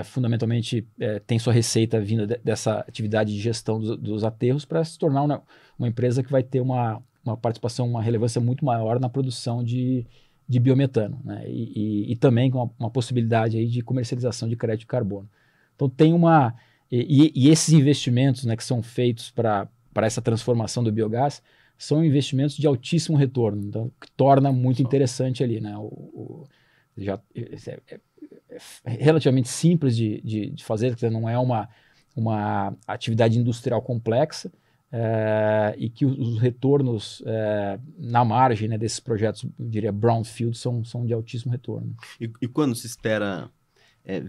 fundamentalmente tem sua receita vinda dessa atividade de gestão dos aterros, para se tornar uma empresa que vai ter uma participação, uma relevância muito maior na produção de biometano, né? E também com uma possibilidade aí de comercialização de crédito de carbono. Então tem esses investimentos, né, que são feitos para essa transformação do biogás são investimentos de altíssimo retorno, então que torna muito interessante ali, né? É relativamente simples de fazer, não é uma atividade industrial complexa, e que os retornos na margem, né, desses projetos, eu diria, brownfield, são de altíssimo retorno. E quando se espera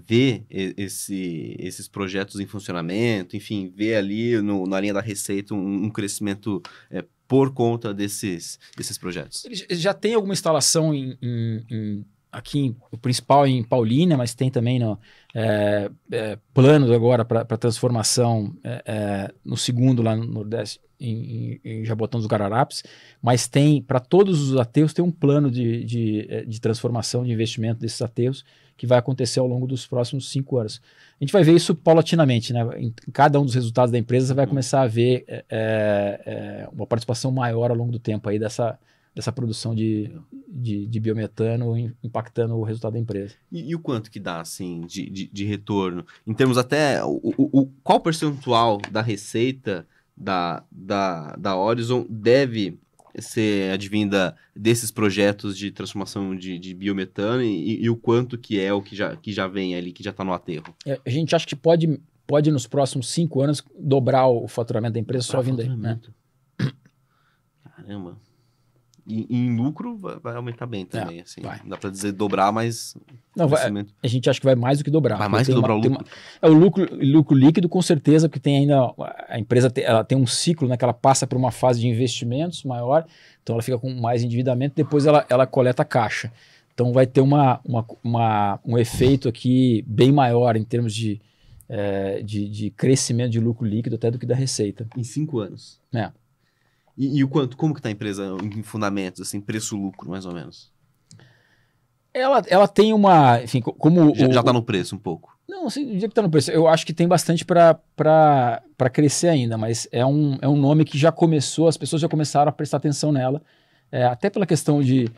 ver esses projetos em funcionamento, enfim, ver ali na linha da receita um crescimento por conta desses projetos? Eles já tem alguma instalação aqui, o principal em Paulínia, mas tem também planos agora para transformação no segundo lá no Nordeste, em Jabotão dos Guararapes, mas tem, para todos os aterros, tem um plano de transformação, de investimento desses aterros, que vai acontecer ao longo dos próximos 5 anos. A gente vai ver isso paulatinamente, né? Em cada um dos resultados da empresa, você vai começar a ver uma participação maior ao longo do tempo aí dessa produção de biometano impactando o resultado da empresa. E o quanto que dá, assim, de retorno? Em termos até, qual percentual da receita da Horizon deve ser advinda desses projetos de transformação de biometano e o quanto que é o que já vem ali, que já está no aterro? A gente acha que pode nos próximos 5 anos dobrar o faturamento da empresa só vindo aí, né? Caramba. E em lucro vai aumentar bem também, assim. Vai. Não dá para dizer dobrar, mas... Não, a gente acha que vai mais do que dobrar. Vai mais que dobrar o lucro? O lucro líquido, com certeza, porque tem ainda... A empresa ela tem um ciclo, né, que ela passa por uma fase de investimentos maior, então ela fica com mais endividamento, depois ela coleta caixa. Então vai ter um efeito aqui bem maior em termos de crescimento de lucro líquido até do que da receita. Em 5 anos? É. E o quanto? Como que está a empresa em fundamentos, assim, preço-lucro, mais ou menos? Ela tem uma... Enfim, como... Já está no preço um pouco? Não, assim, diria que está no preço. Eu acho que tem bastante para crescer ainda, mas é um nome que já começou, as pessoas já começaram a prestar atenção nela, até pela questão de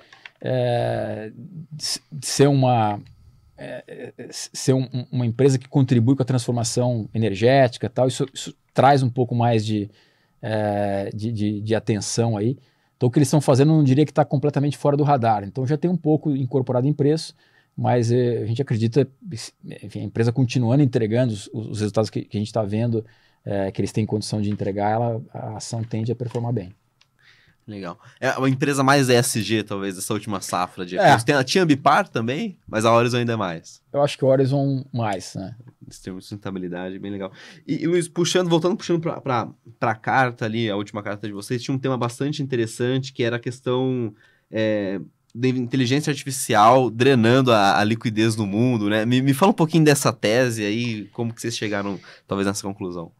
ser uma empresa que contribui com a transformação energética e tal. Isso traz um pouco mais de atenção aí. Então o que eles estão fazendo, eu não diria que está completamente fora do radar. Então já tem um pouco incorporado em preço, mas a gente acredita, enfim, a empresa continuando entregando os resultados que a gente está vendo, que eles têm condição de entregar, a ação tende a performar bem. Legal. É uma empresa mais ESG, talvez, dessa última safra de ativos. Tinha Ambipar também, mas a Horizon ainda é mais. Eu acho que a Horizon mais, né? Esse termo de sustentabilidade, bem legal. E Luiz, voltando para a carta ali, a última carta de vocês, tinha um tema bastante interessante, que era a questão da inteligência artificial drenando a liquidez no mundo, né? Me fala um pouquinho dessa tese aí, como que vocês chegaram, talvez, nessa conclusão.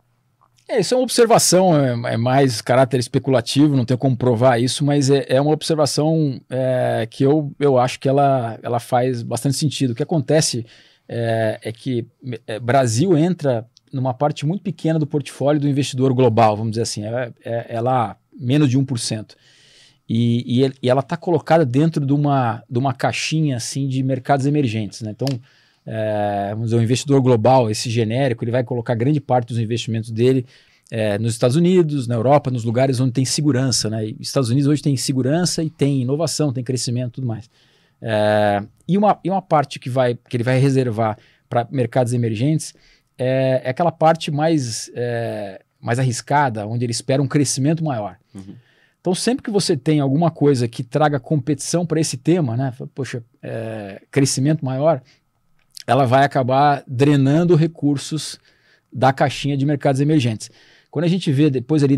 Isso é uma observação, é mais caráter especulativo, não tenho como provar isso, mas é uma observação que eu acho que ela faz bastante sentido. O que acontece é que Brasil entra numa parte muito pequena do portfólio do investidor global, vamos dizer assim, é lá menos de 1%. E ela está colocada dentro de uma caixinha assim, de mercados emergentes, né? Então, vamos dizer, o investidor global, esse genérico, ele vai colocar grande parte dos investimentos dele nos Estados Unidos, na Europa, nos lugares onde tem segurança, né? E Estados Unidos hoje tem segurança e tem inovação, tem crescimento e tudo mais. E uma parte que ele vai reservar para mercados emergentes é aquela parte mais arriscada, onde ele espera um crescimento maior. Uhum. Então, sempre que você tem alguma coisa que traga competição para esse tema, né? Poxa, crescimento maior, ela vai acabar drenando recursos da caixinha de mercados emergentes. Quando a gente vê depois ali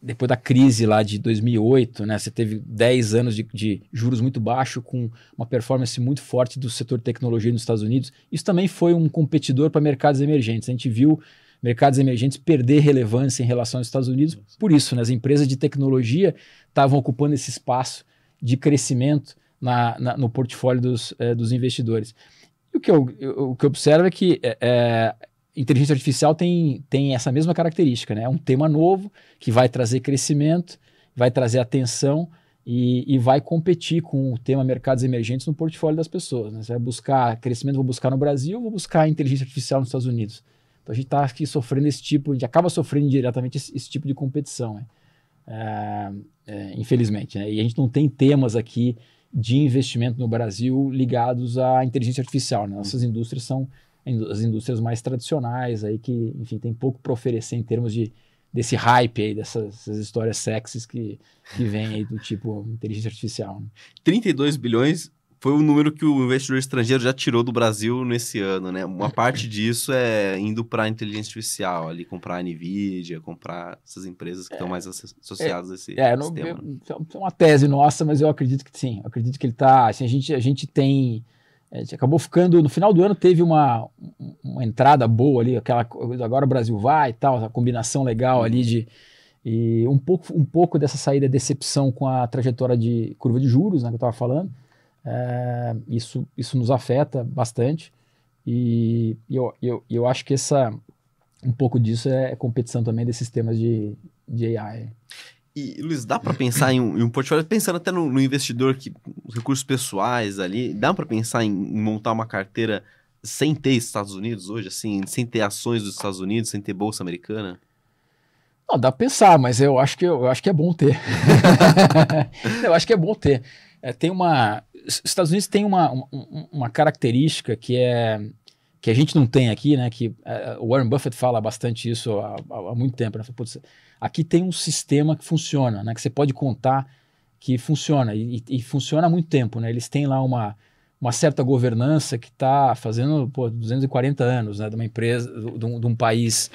depois da crise lá de 2008, né, você teve 10 anos de juros muito baixos, com uma performance muito forte do setor de tecnologia nos Estados Unidos. Isso também foi um competidor para mercados emergentes. A gente viu mercados emergentes perder relevância em relação aos Estados Unidos. Por isso, né, as empresas de tecnologia estavam ocupando esse espaço de crescimento no portfólio dos investidores. E o que eu observo é que inteligência artificial tem essa mesma característica, né? É um tema novo que vai trazer crescimento, vai trazer atenção e vai competir com o tema mercados emergentes no portfólio das pessoas, né? Você vai buscar crescimento, vou buscar no Brasil, vou buscar inteligência artificial nos Estados Unidos. Então a gente está aqui sofrendo a gente acaba sofrendo diretamente esse tipo de competição, né? Infelizmente, né? E a gente não tem temas aqui de investimento no Brasil ligados à inteligência artificial, né? Nossas indústrias são as indústrias mais tradicionais aí que, enfim, tem pouco para oferecer em termos desse hype aí, dessas histórias sexys que vem aí do tipo inteligência artificial, né? 32 bilhões foi o número que o investidor estrangeiro já tirou do Brasil nesse ano, né? Uma parte disso é indo para a inteligência artificial, ali comprar a NVIDIA, comprar essas empresas que estão mais associadas a esse sistema. É uma tese nossa, mas eu acredito que sim. Eu acredito que ele está... Assim, a gente acabou ficando... No final do ano teve uma entrada boa ali, agora o Brasil vai e tal, a combinação legal ali e um pouco dessa saída, decepção com a trajetória de curva de juros, né, que eu estava falando. Isso nos afeta bastante e eu acho que um pouco disso é competição também desses temas de AI. E, Luiz, dá para pensar em um portfólio, pensando até no investidor, os recursos pessoais ali, dá para pensar em montar uma carteira sem ter Estados Unidos hoje, assim, sem ter ações dos Estados Unidos, sem ter bolsa americana? Não, dá para pensar, mas eu acho que é bom ter. Eu acho que é bom ter. Os Estados Unidos tem uma característica que a gente não tem aqui, né? Que o Warren Buffett fala bastante isso há muito tempo, né? Putz, aqui tem um sistema que funciona, né? Que você pode contar que funciona e funciona há muito tempo, né? Eles têm lá uma certa governança que está fazendo 240 anos, né? De uma empresa, de um país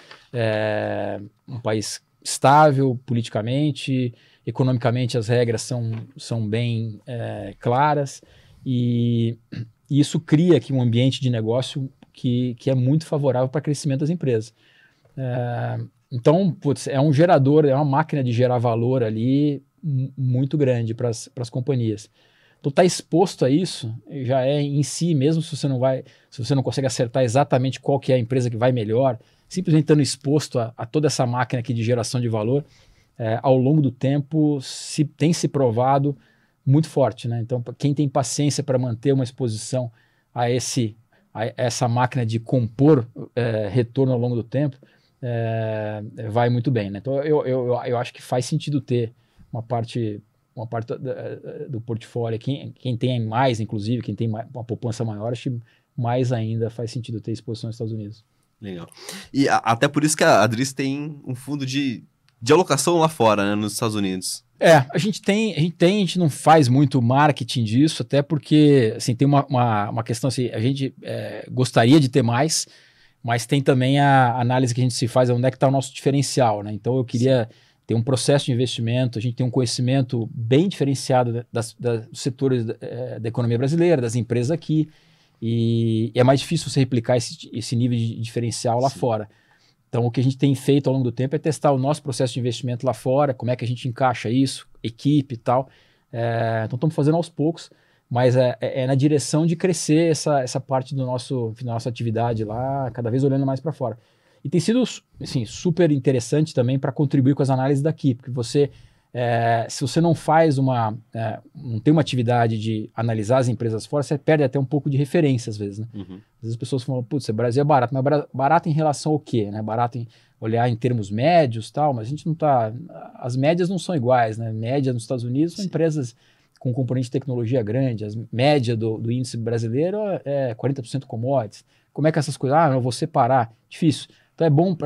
estável politicamente, economicamente as regras são bem claras e isso cria aqui um ambiente de negócio que é muito favorável para o crescimento das empresas. Então, é um gerador, é uma máquina de gerar valor ali muito grande para as companhias. Então, estar exposto a isso já é em si, mesmo se você não consegue acertar exatamente qual que é a empresa que vai melhor, simplesmente estando exposto a toda essa máquina aqui de geração de valor, ao longo do tempo tem se provado muito forte, né? Então, quem tem paciência para manter uma exposição a essa máquina de compor retorno ao longo do tempo, vai muito bem, né? Então, eu acho que faz sentido ter uma parte do portfólio, quem tem mais, inclusive, quem tem uma poupança maior, acho que mais ainda faz sentido ter exposição aos Estados Unidos. Legal. E até por isso que a Adris tem um fundo de alocação lá fora, né, nos Estados Unidos. A gente não faz muito marketing disso, até porque assim, tem uma questão assim, a gente gostaria de ter mais, mas tem também a análise que a gente se faz, onde é que está o nosso diferencial, né? Então eu queria ter um processo de investimento, a gente tem um conhecimento bem diferenciado dos setores da economia brasileira, das empresas aqui, e é mais difícil você replicar esse nível de diferencial lá fora. Então, o que a gente tem feito ao longo do tempo é testar o nosso processo de investimento lá fora, como é que a gente encaixa isso, equipe e tal. Então, estamos fazendo aos poucos, mas é na direção de crescer essa parte da nossa atividade lá, cada vez olhando mais para fora. E tem sido assim, super interessante também para contribuir com as análises daqui, porque você se você não faz não tem uma atividade de analisar as empresas fora, você perde até um pouco de referência às vezes, né? Às vezes as pessoas falam, putz, o Brasil é barato, mas barato em relação ao quê, né? Barato em olhar em termos médios, tal, mas a gente não tá, as médias não são iguais, né? Média nos Estados Unidos são empresas com componente de tecnologia grande, a média do índice brasileiro é 40% commodities. Como é que essas coisas, eu vou separar, difícil. Então é bom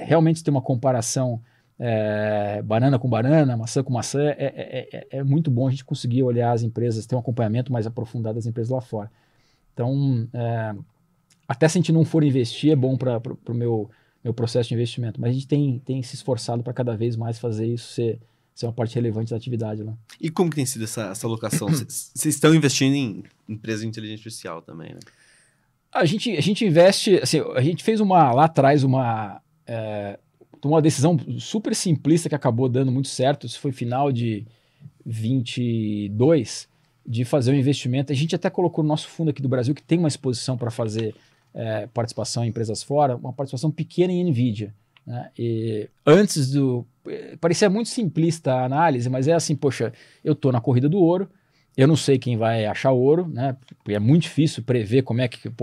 realmente ter uma comparação banana com banana, maçã com maçã, é muito bom a gente conseguir olhar as empresas, ter um acompanhamento mais aprofundado das empresas lá fora. Então, até se a gente não for investir, é bom para o meu processo de investimento, mas a gente tem se esforçado para cada vez mais fazer isso ser uma parte relevante da atividade lá. E como que tem sido essa alocação? Vocês estão investindo em empresas de inteligência artificial também, né? A gente investe, assim, a gente fez lá atrás tomou uma decisão super simplista que acabou dando muito certo. Isso foi final de 22, de fazer um investimento. A gente até colocou no nosso fundo aqui do Brasil, que tem uma exposição para fazer participação em empresas fora, uma participação pequena em NVIDIA. Né? E antes parecia muito simplista a análise, mas é assim, poxa, eu estou na corrida do ouro, eu não sei quem vai achar ouro, né? Porque é muito difícil prever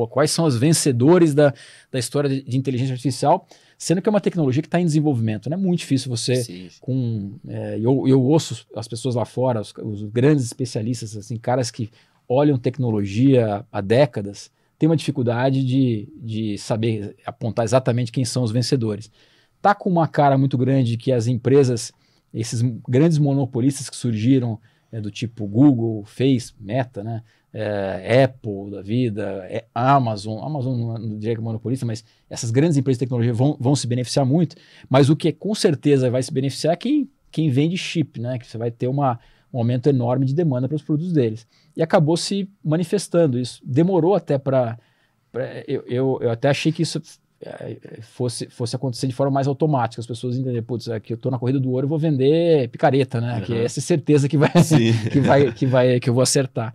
quais são os vencedores da história de inteligência artificial, sendo que é uma tecnologia que está em desenvolvimento. Não é muito difícil você, sim. Eu ouço as pessoas lá fora, os grandes especialistas, assim, caras que olham tecnologia há décadas, têm uma dificuldade de saber apontar exatamente quem são os vencedores. Tá com uma cara muito grande que as empresas, esses grandes monopolistas que surgiram, do tipo Google, Face, Meta, né? Apple da vida, Amazon não diria que é monopolista, mas essas grandes empresas de tecnologia vão se beneficiar muito, mas o que com certeza vai se beneficiar é quem vende chip, né? Que você vai ter um aumento enorme de demanda para os produtos deles. E acabou se manifestando isso. Demorou até eu até achei que isso fosse acontecer de forma mais automática, as pessoas entenderem, putz, aqui eu estou na corrida do ouro, eu vou vender picareta, né? Que essa é certeza que eu vou acertar.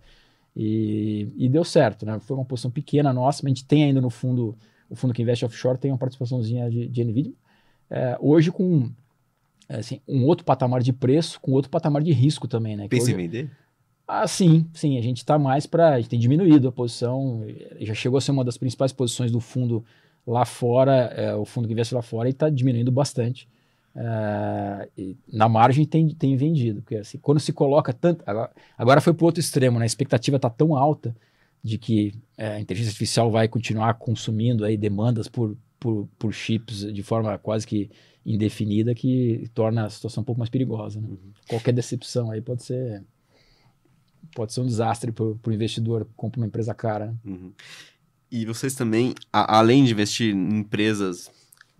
E deu certo, né? Foi uma posição pequena nossa, mas a gente tem ainda no fundo, o fundo que investe offshore tem uma participaçãozinha de NVIDIA, hoje com um outro patamar de preço, com outro patamar de risco também, né? Pensa em vender? Sim, a gente está mais a gente tem diminuído a posição, já chegou a ser uma das principais posições do fundo lá fora, o fundo que investe lá fora, e está diminuindo bastante. E na margem tem vendido, porque assim, quando se coloca tanto. Agora foi para o outro extremo, né? A expectativa está tão alta de que a inteligência artificial vai continuar consumindo aí demandas por chips de forma quase que indefinida, que torna a situação um pouco mais perigosa. Né? Qualquer decepção aí pode ser um desastre para o investidor que compra uma empresa cara. Né? E vocês também, além de investir em empresas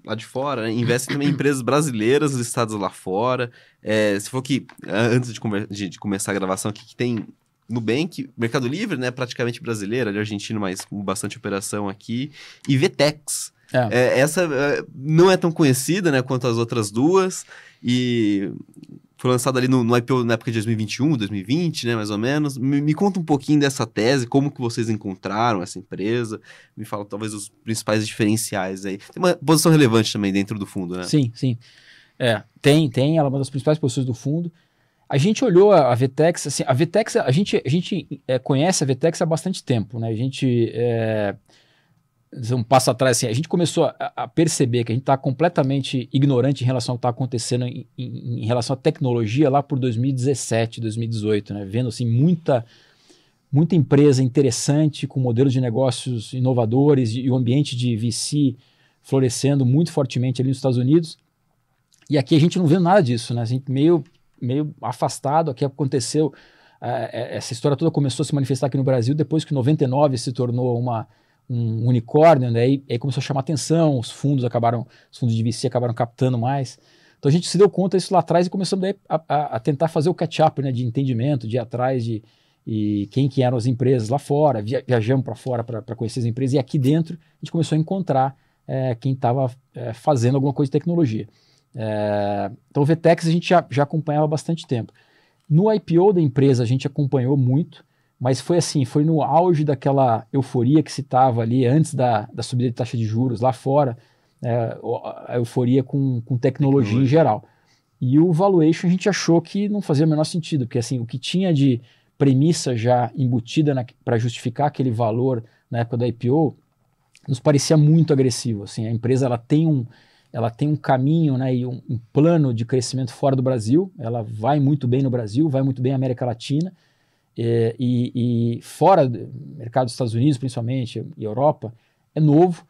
lá de fora, né, investem também em empresas brasileiras listadas lá fora. Se for que, antes de começar a gravação aqui, que tem Nubank, Mercado Livre, né, praticamente brasileira, de argentino, mas com bastante operação aqui, e VTEX. Essa não é tão conhecida, né, quanto as outras duas, e foi lançada ali no IPO na época de 2021, 2020, né, mais ou menos. Me conta um pouquinho dessa tese, como que vocês encontraram essa empresa, me fala talvez os principais diferenciais aí. Tem uma posição relevante também dentro do fundo, né? Sim. Tem, ela é uma das principais posições do fundo. A gente olhou a VTEX, assim, a VTEX, a gente conhece a VTEX há bastante tempo, né? A gente, um passo atrás, assim, a gente começou a perceber que a gente está completamente ignorante em relação ao que está acontecendo em relação à tecnologia lá por 2017, 2018, né? Vendo assim, muita empresa interessante, com modelos de negócios inovadores e o ambiente de VC florescendo muito fortemente ali nos Estados Unidos. E aqui a gente não vê nada disso, né? A gente meio afastado. Aqui aconteceu, essa história toda começou a se manifestar aqui no Brasil depois que 99 se tornou um unicórnio, né? E aí começou a chamar atenção, os fundos de VC acabaram captando mais. Então a gente se deu conta disso lá atrás e começamos daí a tentar fazer o catch-up, né, de entendimento, de ir atrás e quem que eram as empresas lá fora, viajamos para fora para conhecer as empresas, e aqui dentro a gente começou a encontrar quem estava fazendo alguma coisa de tecnologia. Então o VTEX a gente já acompanhava há bastante tempo. No IPO da empresa a gente acompanhou muito, mas foi no auge daquela euforia que se estava ali antes da subida de taxa de juros lá fora, a euforia com tecnologia em geral. E o valuation a gente achou que não fazia o menor sentido, porque assim, o que tinha de premissa já embutida para justificar aquele valor na época da IPO nos parecia muito agressivo. Assim, a empresa ela tem um caminho, né, e um plano de crescimento fora do Brasil, ela vai muito bem no Brasil, vai muito bem na América Latina, e fora do mercado dos Estados Unidos, principalmente, e Europa, é novo,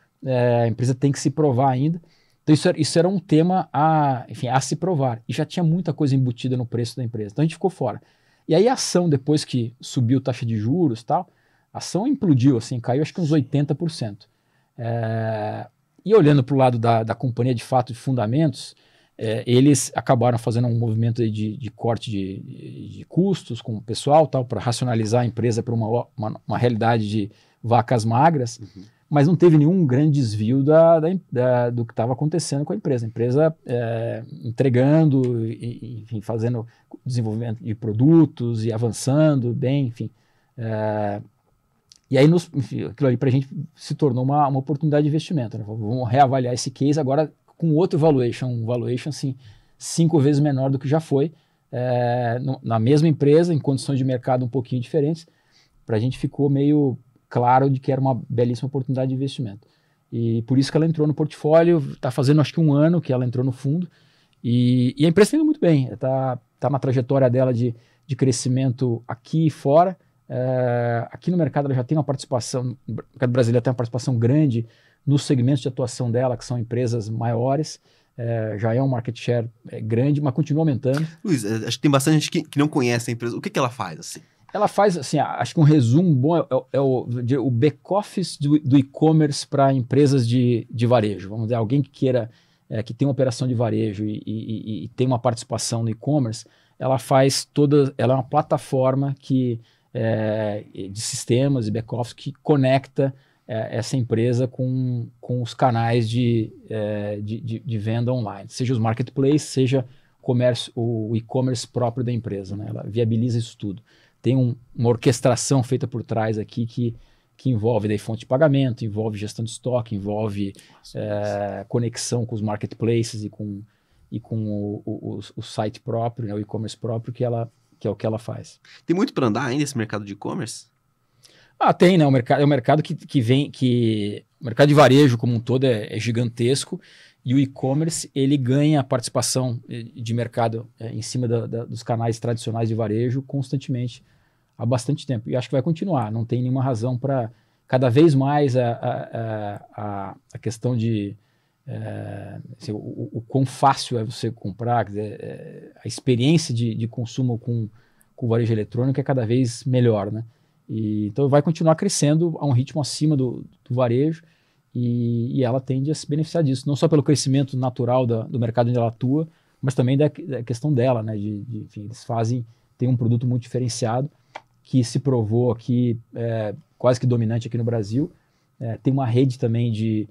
a empresa tem que se provar ainda. Então isso era um tema a se provar, e já tinha muita coisa embutida no preço da empresa, então a gente ficou fora. E aí a ação, depois que subiu taxa de juros e tal, a ação implodiu, assim, caiu acho que uns 80%. E olhando para o lado da companhia de fato de fundamentos, eles acabaram fazendo um movimento aí de corte de custos com o pessoal, para racionalizar a empresa para uma realidade de vacas magras, mas não teve nenhum grande desvio do que estava acontecendo com a empresa. A empresa entregando, enfim, fazendo desenvolvimento de produtos e avançando bem, enfim. E aí, aquilo ali para a gente se tornou uma oportunidade de investimento, né? Vamos reavaliar esse case agora com outro valuation, um valuation assim, 5 vezes menor do que já foi, na mesma empresa, em condições de mercado um pouquinho diferentes. Para a gente ficou meio claro de que era uma belíssima oportunidade de investimento. E por isso que ela entrou no portfólio, está fazendo acho que 1 ano que ela entrou no fundo, e a empresa está indo muito bem, está na trajetória dela de crescimento aqui e fora. Aqui no mercado ela já tem uma participação, no mercado brasileiro tem uma participação grande nos segmentos de atuação dela, que são empresas maiores, já é um market share grande, mas continua aumentando. Luiz, acho que tem bastante gente que não conhece a empresa. O que ela faz, assim? Ela faz, assim, acho que um resumo bom é o back-office do e-commerce para empresas de varejo. Vamos dizer, alguém que queira, que tem uma operação de varejo e tem uma participação no e-commerce, ela é uma plataforma de sistemas e back-office que conecta essa empresa com os canais de venda online, seja os marketplaces, seja o e-commerce próprio da empresa, né? Ela viabiliza isso tudo. Tem uma orquestração feita por trás aqui que envolve daí fonte de pagamento, envolve gestão de estoque, envolve conexão com os marketplaces e com o site próprio, né, o e-commerce próprio, que é o que ela faz. Tem muito para andar ainda esse mercado de e-commerce? Tem, né? O mercado o mercado de varejo como um todo é gigantesco, e o e-commerce ele ganha participação de mercado em cima dos canais tradicionais de varejo constantemente há bastante tempo. E acho que vai continuar, não tem nenhuma razão para cada vez mais a questão de assim, o quão fácil é você comprar, quer dizer, a experiência de consumo com o varejo eletrônico é cada vez melhor, né? Então vai continuar crescendo a um ritmo acima do varejo, e ela tende a se beneficiar disso, não só pelo crescimento natural do mercado onde ela atua, mas também da questão dela, né? Enfim, eles tem um produto muito diferenciado que se provou aqui quase que dominante aqui no Brasil. Tem uma rede também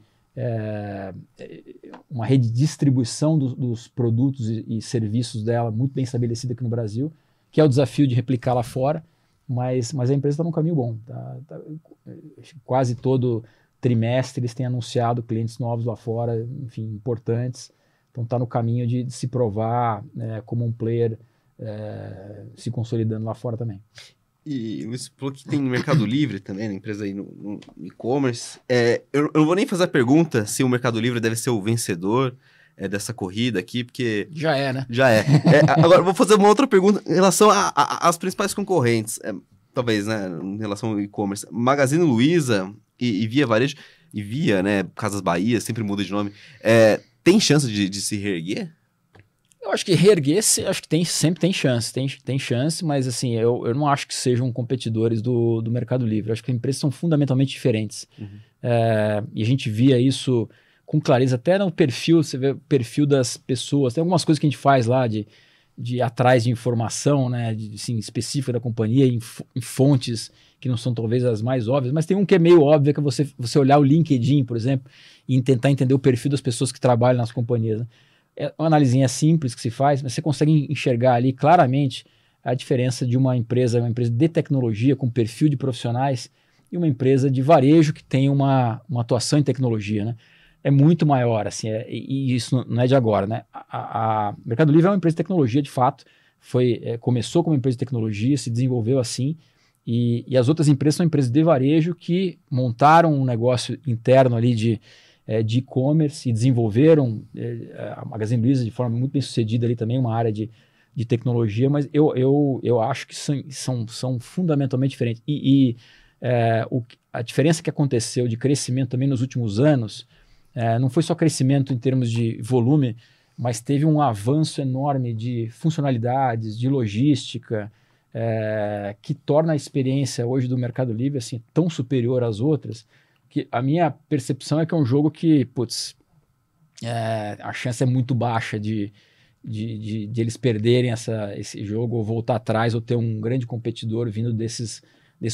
uma rede de distribuição dos produtos e serviços dela muito bem estabelecida aqui no Brasil, que é o desafio de replicar lá fora, mas a empresa está num caminho bom. Quase todo trimestre eles têm anunciado clientes novos lá fora, enfim, importantes. Então está no caminho de se provar como um player se consolidando lá fora também. E você falou que tem Mercado Livre também, né, empresa aí no e-commerce. Eu não vou nem fazer a pergunta se o Mercado Livre deve ser o vencedor dessa corrida aqui, porque... Já é, né? Já é. Agora, vou fazer uma outra pergunta em relação às principais concorrentes, talvez, né, em relação ao e-commerce. Magazine Luiza e Via Varejo, e Via, né, Casas Bahia, sempre muda de nome, tem chance de se reerguer? Eu acho que reerguer, acho que sempre tem chance, tem chance, mas assim, eu não acho que sejam competidores do Mercado Livre. Eu acho que as empresas são fundamentalmente diferentes. E a gente via isso com clareza, até no perfil, você vê o perfil das pessoas, tem algumas coisas que a gente faz lá de ir atrás de informação, né, assim, específica da companhia, em fontes que não são talvez as mais óbvias, mas tem um que é meio óbvio, que é você olhar o LinkedIn, por exemplo, e tentar entender o perfil das pessoas que trabalham nas companhias, né? É uma analisinha simples que se faz, mas você consegue enxergar ali claramente a diferença de uma empresa de tecnologia com perfil de profissionais e uma empresa de varejo que tem uma atuação em tecnologia, né? é muito maior, assim, e isso não é de agora, né? A Mercado Livre é uma empresa de tecnologia, de fato, começou como empresa de tecnologia, se desenvolveu assim, e as outras empresas são empresas de varejo que montaram um negócio interno ali de e-commerce e desenvolveram a Magazine Luiza de forma muito bem sucedida ali também, uma área de tecnologia, mas eu acho que são fundamentalmente diferentes. A diferença que aconteceu de crescimento também nos últimos anos não foi só crescimento em termos de volume, mas teve um avanço enorme de funcionalidades, de logística, que torna a experiência hoje do Mercado Livre assim, tão superior às outras, que a minha percepção é que é um jogo que, putz, a chance é muito baixa de eles perderem esse jogo ou voltar atrás ou ter um grande competidor vindo desses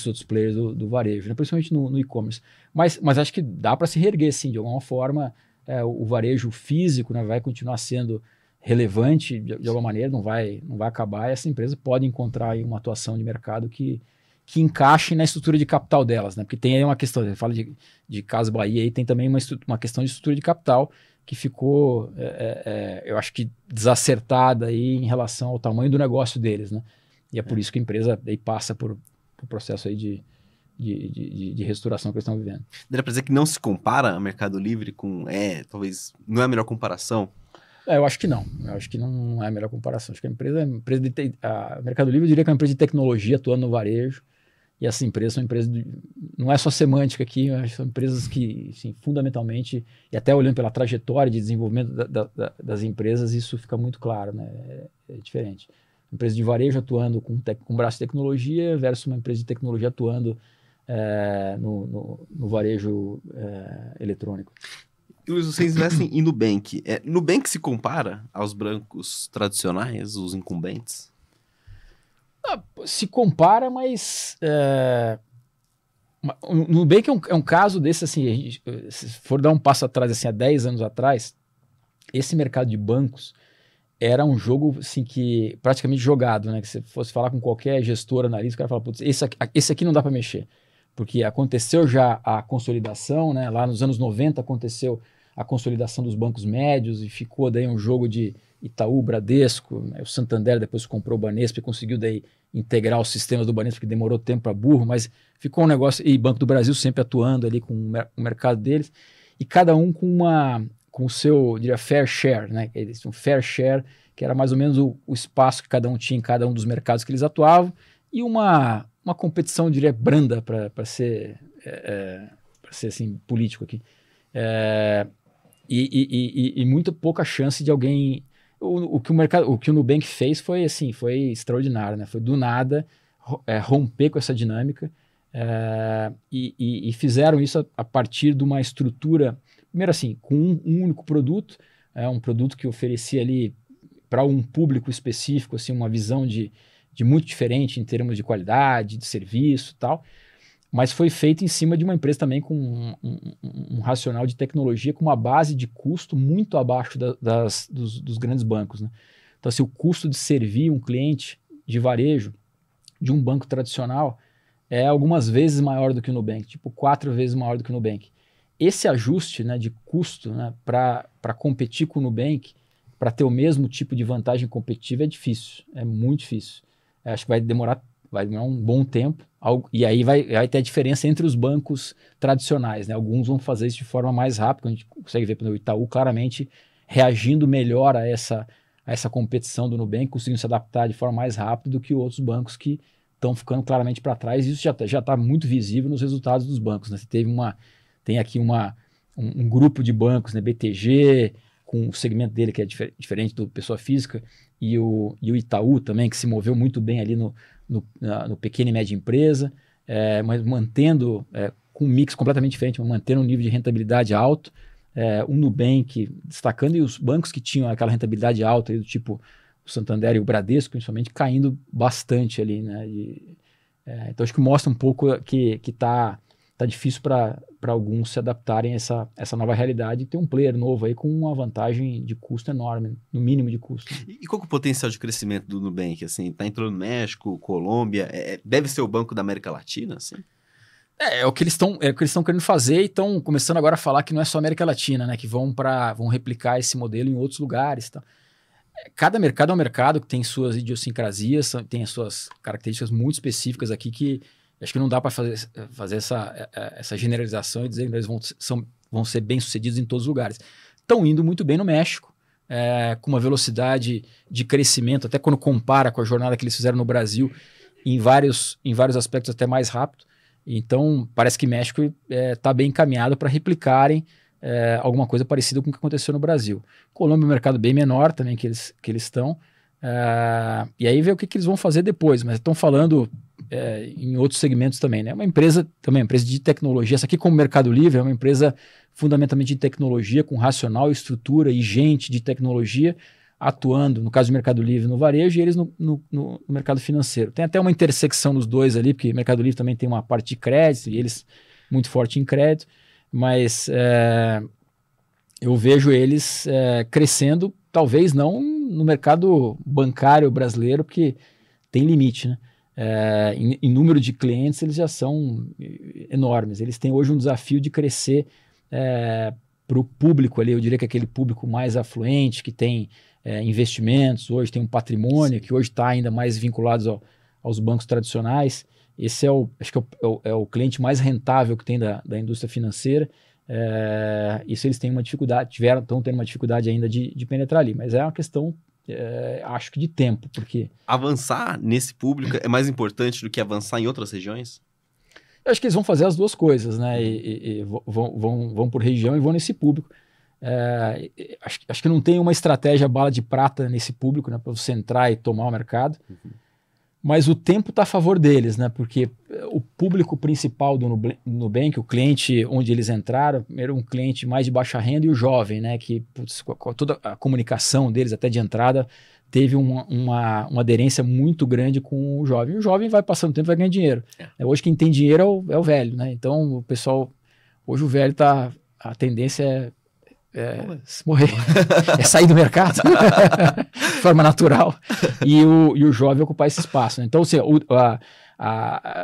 outros players do varejo, né? Principalmente no e-commerce. Mas acho que dá para se reerguer, sim, de alguma forma. O varejo físico, né, vai continuar sendo relevante de alguma maneira, não vai acabar, e essa empresa pode encontrar aí uma atuação de mercado que encaixe na estrutura de capital delas, né? Porque tem aí uma questão, você fala de Casas Bahia, aí tem também uma questão de estrutura de capital que ficou, eu acho que desacertada aí em relação ao tamanho do negócio deles, né? E é por isso que a empresa aí passa por um processo aí de restauração que eles estão vivendo. Dá para dizer que não se compara a Mercado Livre com, talvez, não é a melhor comparação? Eu acho que não. Eu acho que não é a melhor comparação. Acho que a Mercado Livre, eu diria que é uma empresa de tecnologia atuando no varejo. E essas empresas são empresas, não é só semântica aqui, são empresas que, assim, fundamentalmente, e até olhando pela trajetória de desenvolvimento das empresas, isso fica muito claro, né? É diferente. Uma empresa de varejo atuando com braço de tecnologia versus uma empresa de tecnologia atuando no varejo eletrônico. E Luiz, vocês investem em Nubank. Nubank se compara aos bancos tradicionais, os incumbentes? Se compara, mas o Nubank é um caso desse, assim, se for dar um passo atrás, assim, há 10 anos atrás, esse mercado de bancos era um jogo, assim, que praticamente jogado, né? Que se fosse falar com qualquer gestor, analista, o cara fala, putz, esse aqui não dá para mexer, porque aconteceu já a consolidação, né? Lá nos anos 90 aconteceu a consolidação dos bancos médios e ficou daí um jogo de Itaú, Bradesco, né? O Santander depois comprou o Banespa e conseguiu daí integrar os sistemas do Banespa, porque demorou tempo para burro, mas ficou um negócio, e Banco do Brasil sempre atuando ali com o mercado deles, e cada um com o seu, diria, fair share, né? Um fair share, que era mais ou menos o espaço que cada um tinha em cada um dos mercados que eles atuavam, e uma competição, diria, branda para ser assim, político aqui. E muito pouca chance de alguém. O que o Nubank fez foi assim, foi extraordinário, né? Foi do nada romper com essa dinâmica e fizeram isso a partir de uma estrutura, primeiro assim, com um único produto, um produto que oferecia ali para um público específico, assim, uma visão de muito diferente em termos de qualidade, de serviço e tal. Mas foi feito em cima de uma empresa também com um racional de tecnologia com uma base de custo muito abaixo dos grandes bancos, né? Então, assim, o custo de servir um cliente de varejo de um banco tradicional é algumas vezes maior do que o Nubank, tipo 4 vezes maior do que o Nubank. Esse ajuste, né, de custo, né, para competir com o Nubank, para ter o mesmo tipo de vantagem competitiva é difícil, é muito difícil. Acho que vai demorar um bom tempo, e aí vai ter a diferença entre os bancos tradicionais, né? Alguns vão fazer isso de forma mais rápida, a gente consegue ver pelo Itaú claramente reagindo melhor a essa competição do Nubank, conseguindo se adaptar de forma mais rápida do que outros bancos que estão ficando claramente para trás, e isso já está muito visível nos resultados dos bancos, né? Você tem aqui um grupo de bancos, né? BTG, com o segmento dele que é diferente do pessoa física, e o Itaú também, que se moveu muito bem ali no pequena e média empresa, mas mantendo com um mix completamente diferente, mas mantendo um nível de rentabilidade alto, o Nubank destacando, e os bancos que tinham aquela rentabilidade alta, aí, do tipo o Santander e o Bradesco, principalmente, caindo bastante ali, né? Então acho que mostra um pouco que tá difícil para alguns se adaptarem a essa nova realidade e ter um player novo aí com uma vantagem de custo enorme, no mínimo de custo. E qual que é o potencial de crescimento do Nubank? Assim, tá entrando no México, Colômbia, deve ser o banco da América Latina, assim? É o que eles estão querendo fazer e estão começando agora a falar que não é só América Latina, né? Que vão replicar esse modelo em outros lugares, tá? Cada mercado é um mercado que tem suas idiosincrasias, tem as suas características muito específicas aqui que acho que não dá para fazer essa generalização e dizer que eles vão ser bem-sucedidos em todos os lugares. Estão indo muito bem no México, com uma velocidade de crescimento, até quando compara com a jornada que eles fizeram no Brasil, em vários aspectos até mais rápido. Então, parece que México está bem encaminhado para replicarem alguma coisa parecida com o que aconteceu no Brasil. Colômbia é um mercado bem menor também que eles estão. E aí ver o que eles vão fazer depois, mas estão falando em outros segmentos também, né? Uma empresa de tecnologia, essa aqui como Mercado Livre é uma empresa fundamentalmente de tecnologia, com racional, estrutura e gente de tecnologia atuando, no caso do Mercado Livre no varejo e eles no mercado financeiro. Tem até uma intersecção nos dois ali, porque o Mercado Livre também tem uma parte de crédito e eles muito forte em crédito, mas eu vejo eles crescendo, talvez não no mercado bancário brasileiro, porque tem limite, né? Em número de clientes eles já são enormes. Eles têm hoje um desafio de crescer para o público ali, eu diria que aquele público mais afluente, que tem investimentos, hoje tem um patrimônio, que hoje está ainda mais vinculado aos bancos tradicionais. Esse acho que é o cliente mais rentável que tem da indústria financeira. Isso eles têm uma dificuldade, estão tendo uma dificuldade ainda de penetrar ali, mas é uma questão, acho que de tempo, porque... Avançar nesse público é mais importante do que avançar em outras regiões? Eu acho que eles vão fazer as duas coisas, né? E vão por região e vão nesse público. Acho que não tem uma estratégia bala de prata nesse público, né, para você entrar e tomar o mercado. Uhum. Mas o tempo está a favor deles, né? Porque o público principal do Nubank, o cliente onde eles entraram, era um cliente mais de baixa renda e o jovem, né? Que toda a comunicação deles, até de entrada, teve uma aderência muito grande com o jovem. E o jovem vai passando o tempo e vai ganhar dinheiro. Hoje quem tem dinheiro é o velho, né? Então o pessoal, hoje o velho a tendência morrer, sair do mercado de forma natural e o jovem ocupar esse espaço, né? Então, assim,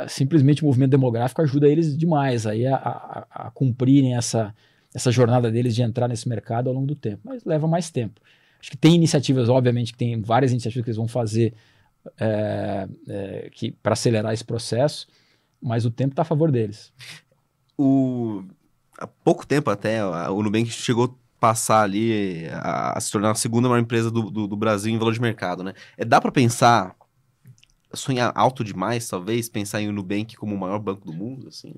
simplesmente o movimento demográfico ajuda eles demais aí a cumprirem essa jornada deles de entrar nesse mercado ao longo do tempo, mas leva mais tempo. Acho que tem iniciativas, obviamente, que tem várias iniciativas que eles vão fazer para acelerar esse processo, mas o tempo está a favor deles. Há pouco tempo até, o Nubank chegou passar ali a se tornar a segunda maior empresa do Brasil em valor de mercado, né? Dá para pensar, sonhar alto demais, talvez, pensar em o Nubank como o maior banco do mundo, assim?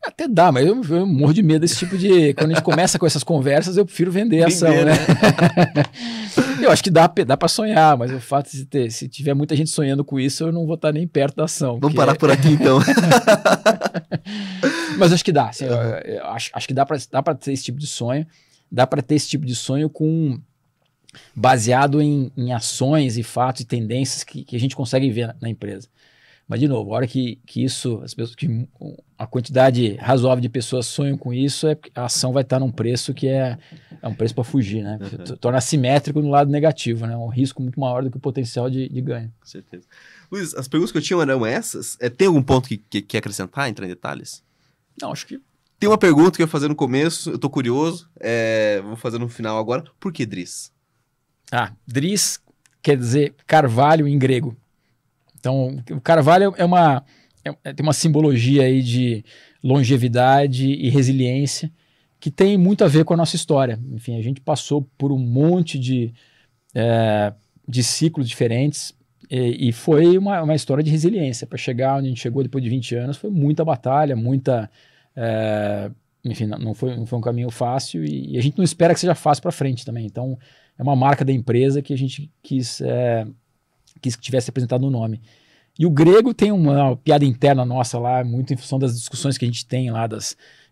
Até dá, mas eu morro de medo desse tipo de... Quando a gente começa com essas conversas, eu prefiro vender a ação, né? Eu acho que dá para sonhar, mas o fato de se tiver muita gente sonhando com isso, eu não vou estar nem perto da ação. Vamos parar por aqui, então. Mas acho que dá. Assim, eu acho que dá para ter esse tipo de sonho. Dá para ter esse tipo de sonho baseado em ações e fatos e tendências que a gente consegue ver na empresa. Mas, de novo, a hora que a quantidade razoável de pessoas sonham com isso, a ação vai estar num preço que é um preço para fugir, né? Uhum. Torna assimétrico no lado negativo, né? Um risco muito maior do que o potencial de ganho. Com certeza. Luiz, as perguntas que eu tinha eram essas. Tem algum ponto que quer acrescentar, entrar em detalhes? Não, acho que... Tem uma pergunta que eu ia fazer no começo, eu tô curioso, vou fazer no final agora. Por que Dries? Dries quer dizer carvalho em grego. Então, o carvalho tem uma simbologia aí de longevidade e resiliência que tem muito a ver com a nossa história. Enfim, a gente passou por um monte de ciclos diferentes e foi uma história de resiliência. Para chegar onde a gente chegou depois de 20 anos, foi muita batalha, enfim, não foi um caminho fácil e a gente não espera que seja fácil para frente também. Então, é uma marca da empresa que a gente quis que tivesse apresentado no nome. E o grego tem uma piada interna nossa lá, muito em função das discussões que a gente tem lá,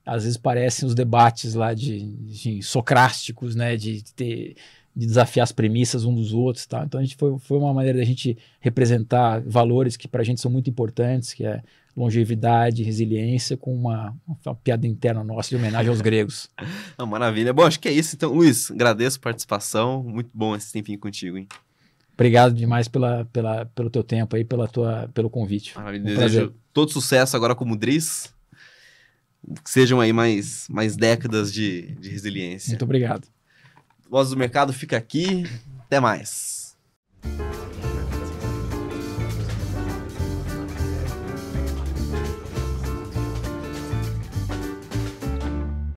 às vezes parecem os debates lá de socrásticos, né, de desafiar as premissas uns dos outros, tá? Então foi uma maneira da gente representar valores que para a gente são muito importantes, que é longevidade, resiliência, com uma piada interna nossa de homenagem aos gregos. Maravilha. Bom, acho que é isso. Então, Luiz, agradeço a participação. Muito bom esse tempinho contigo, hein? Obrigado demais pelo teu tempo aí, pelo convite. Desejo todo sucesso agora como Dries. Que sejam aí mais décadas de resiliência. Muito obrigado. Vozes do Mercado fica aqui. Até mais.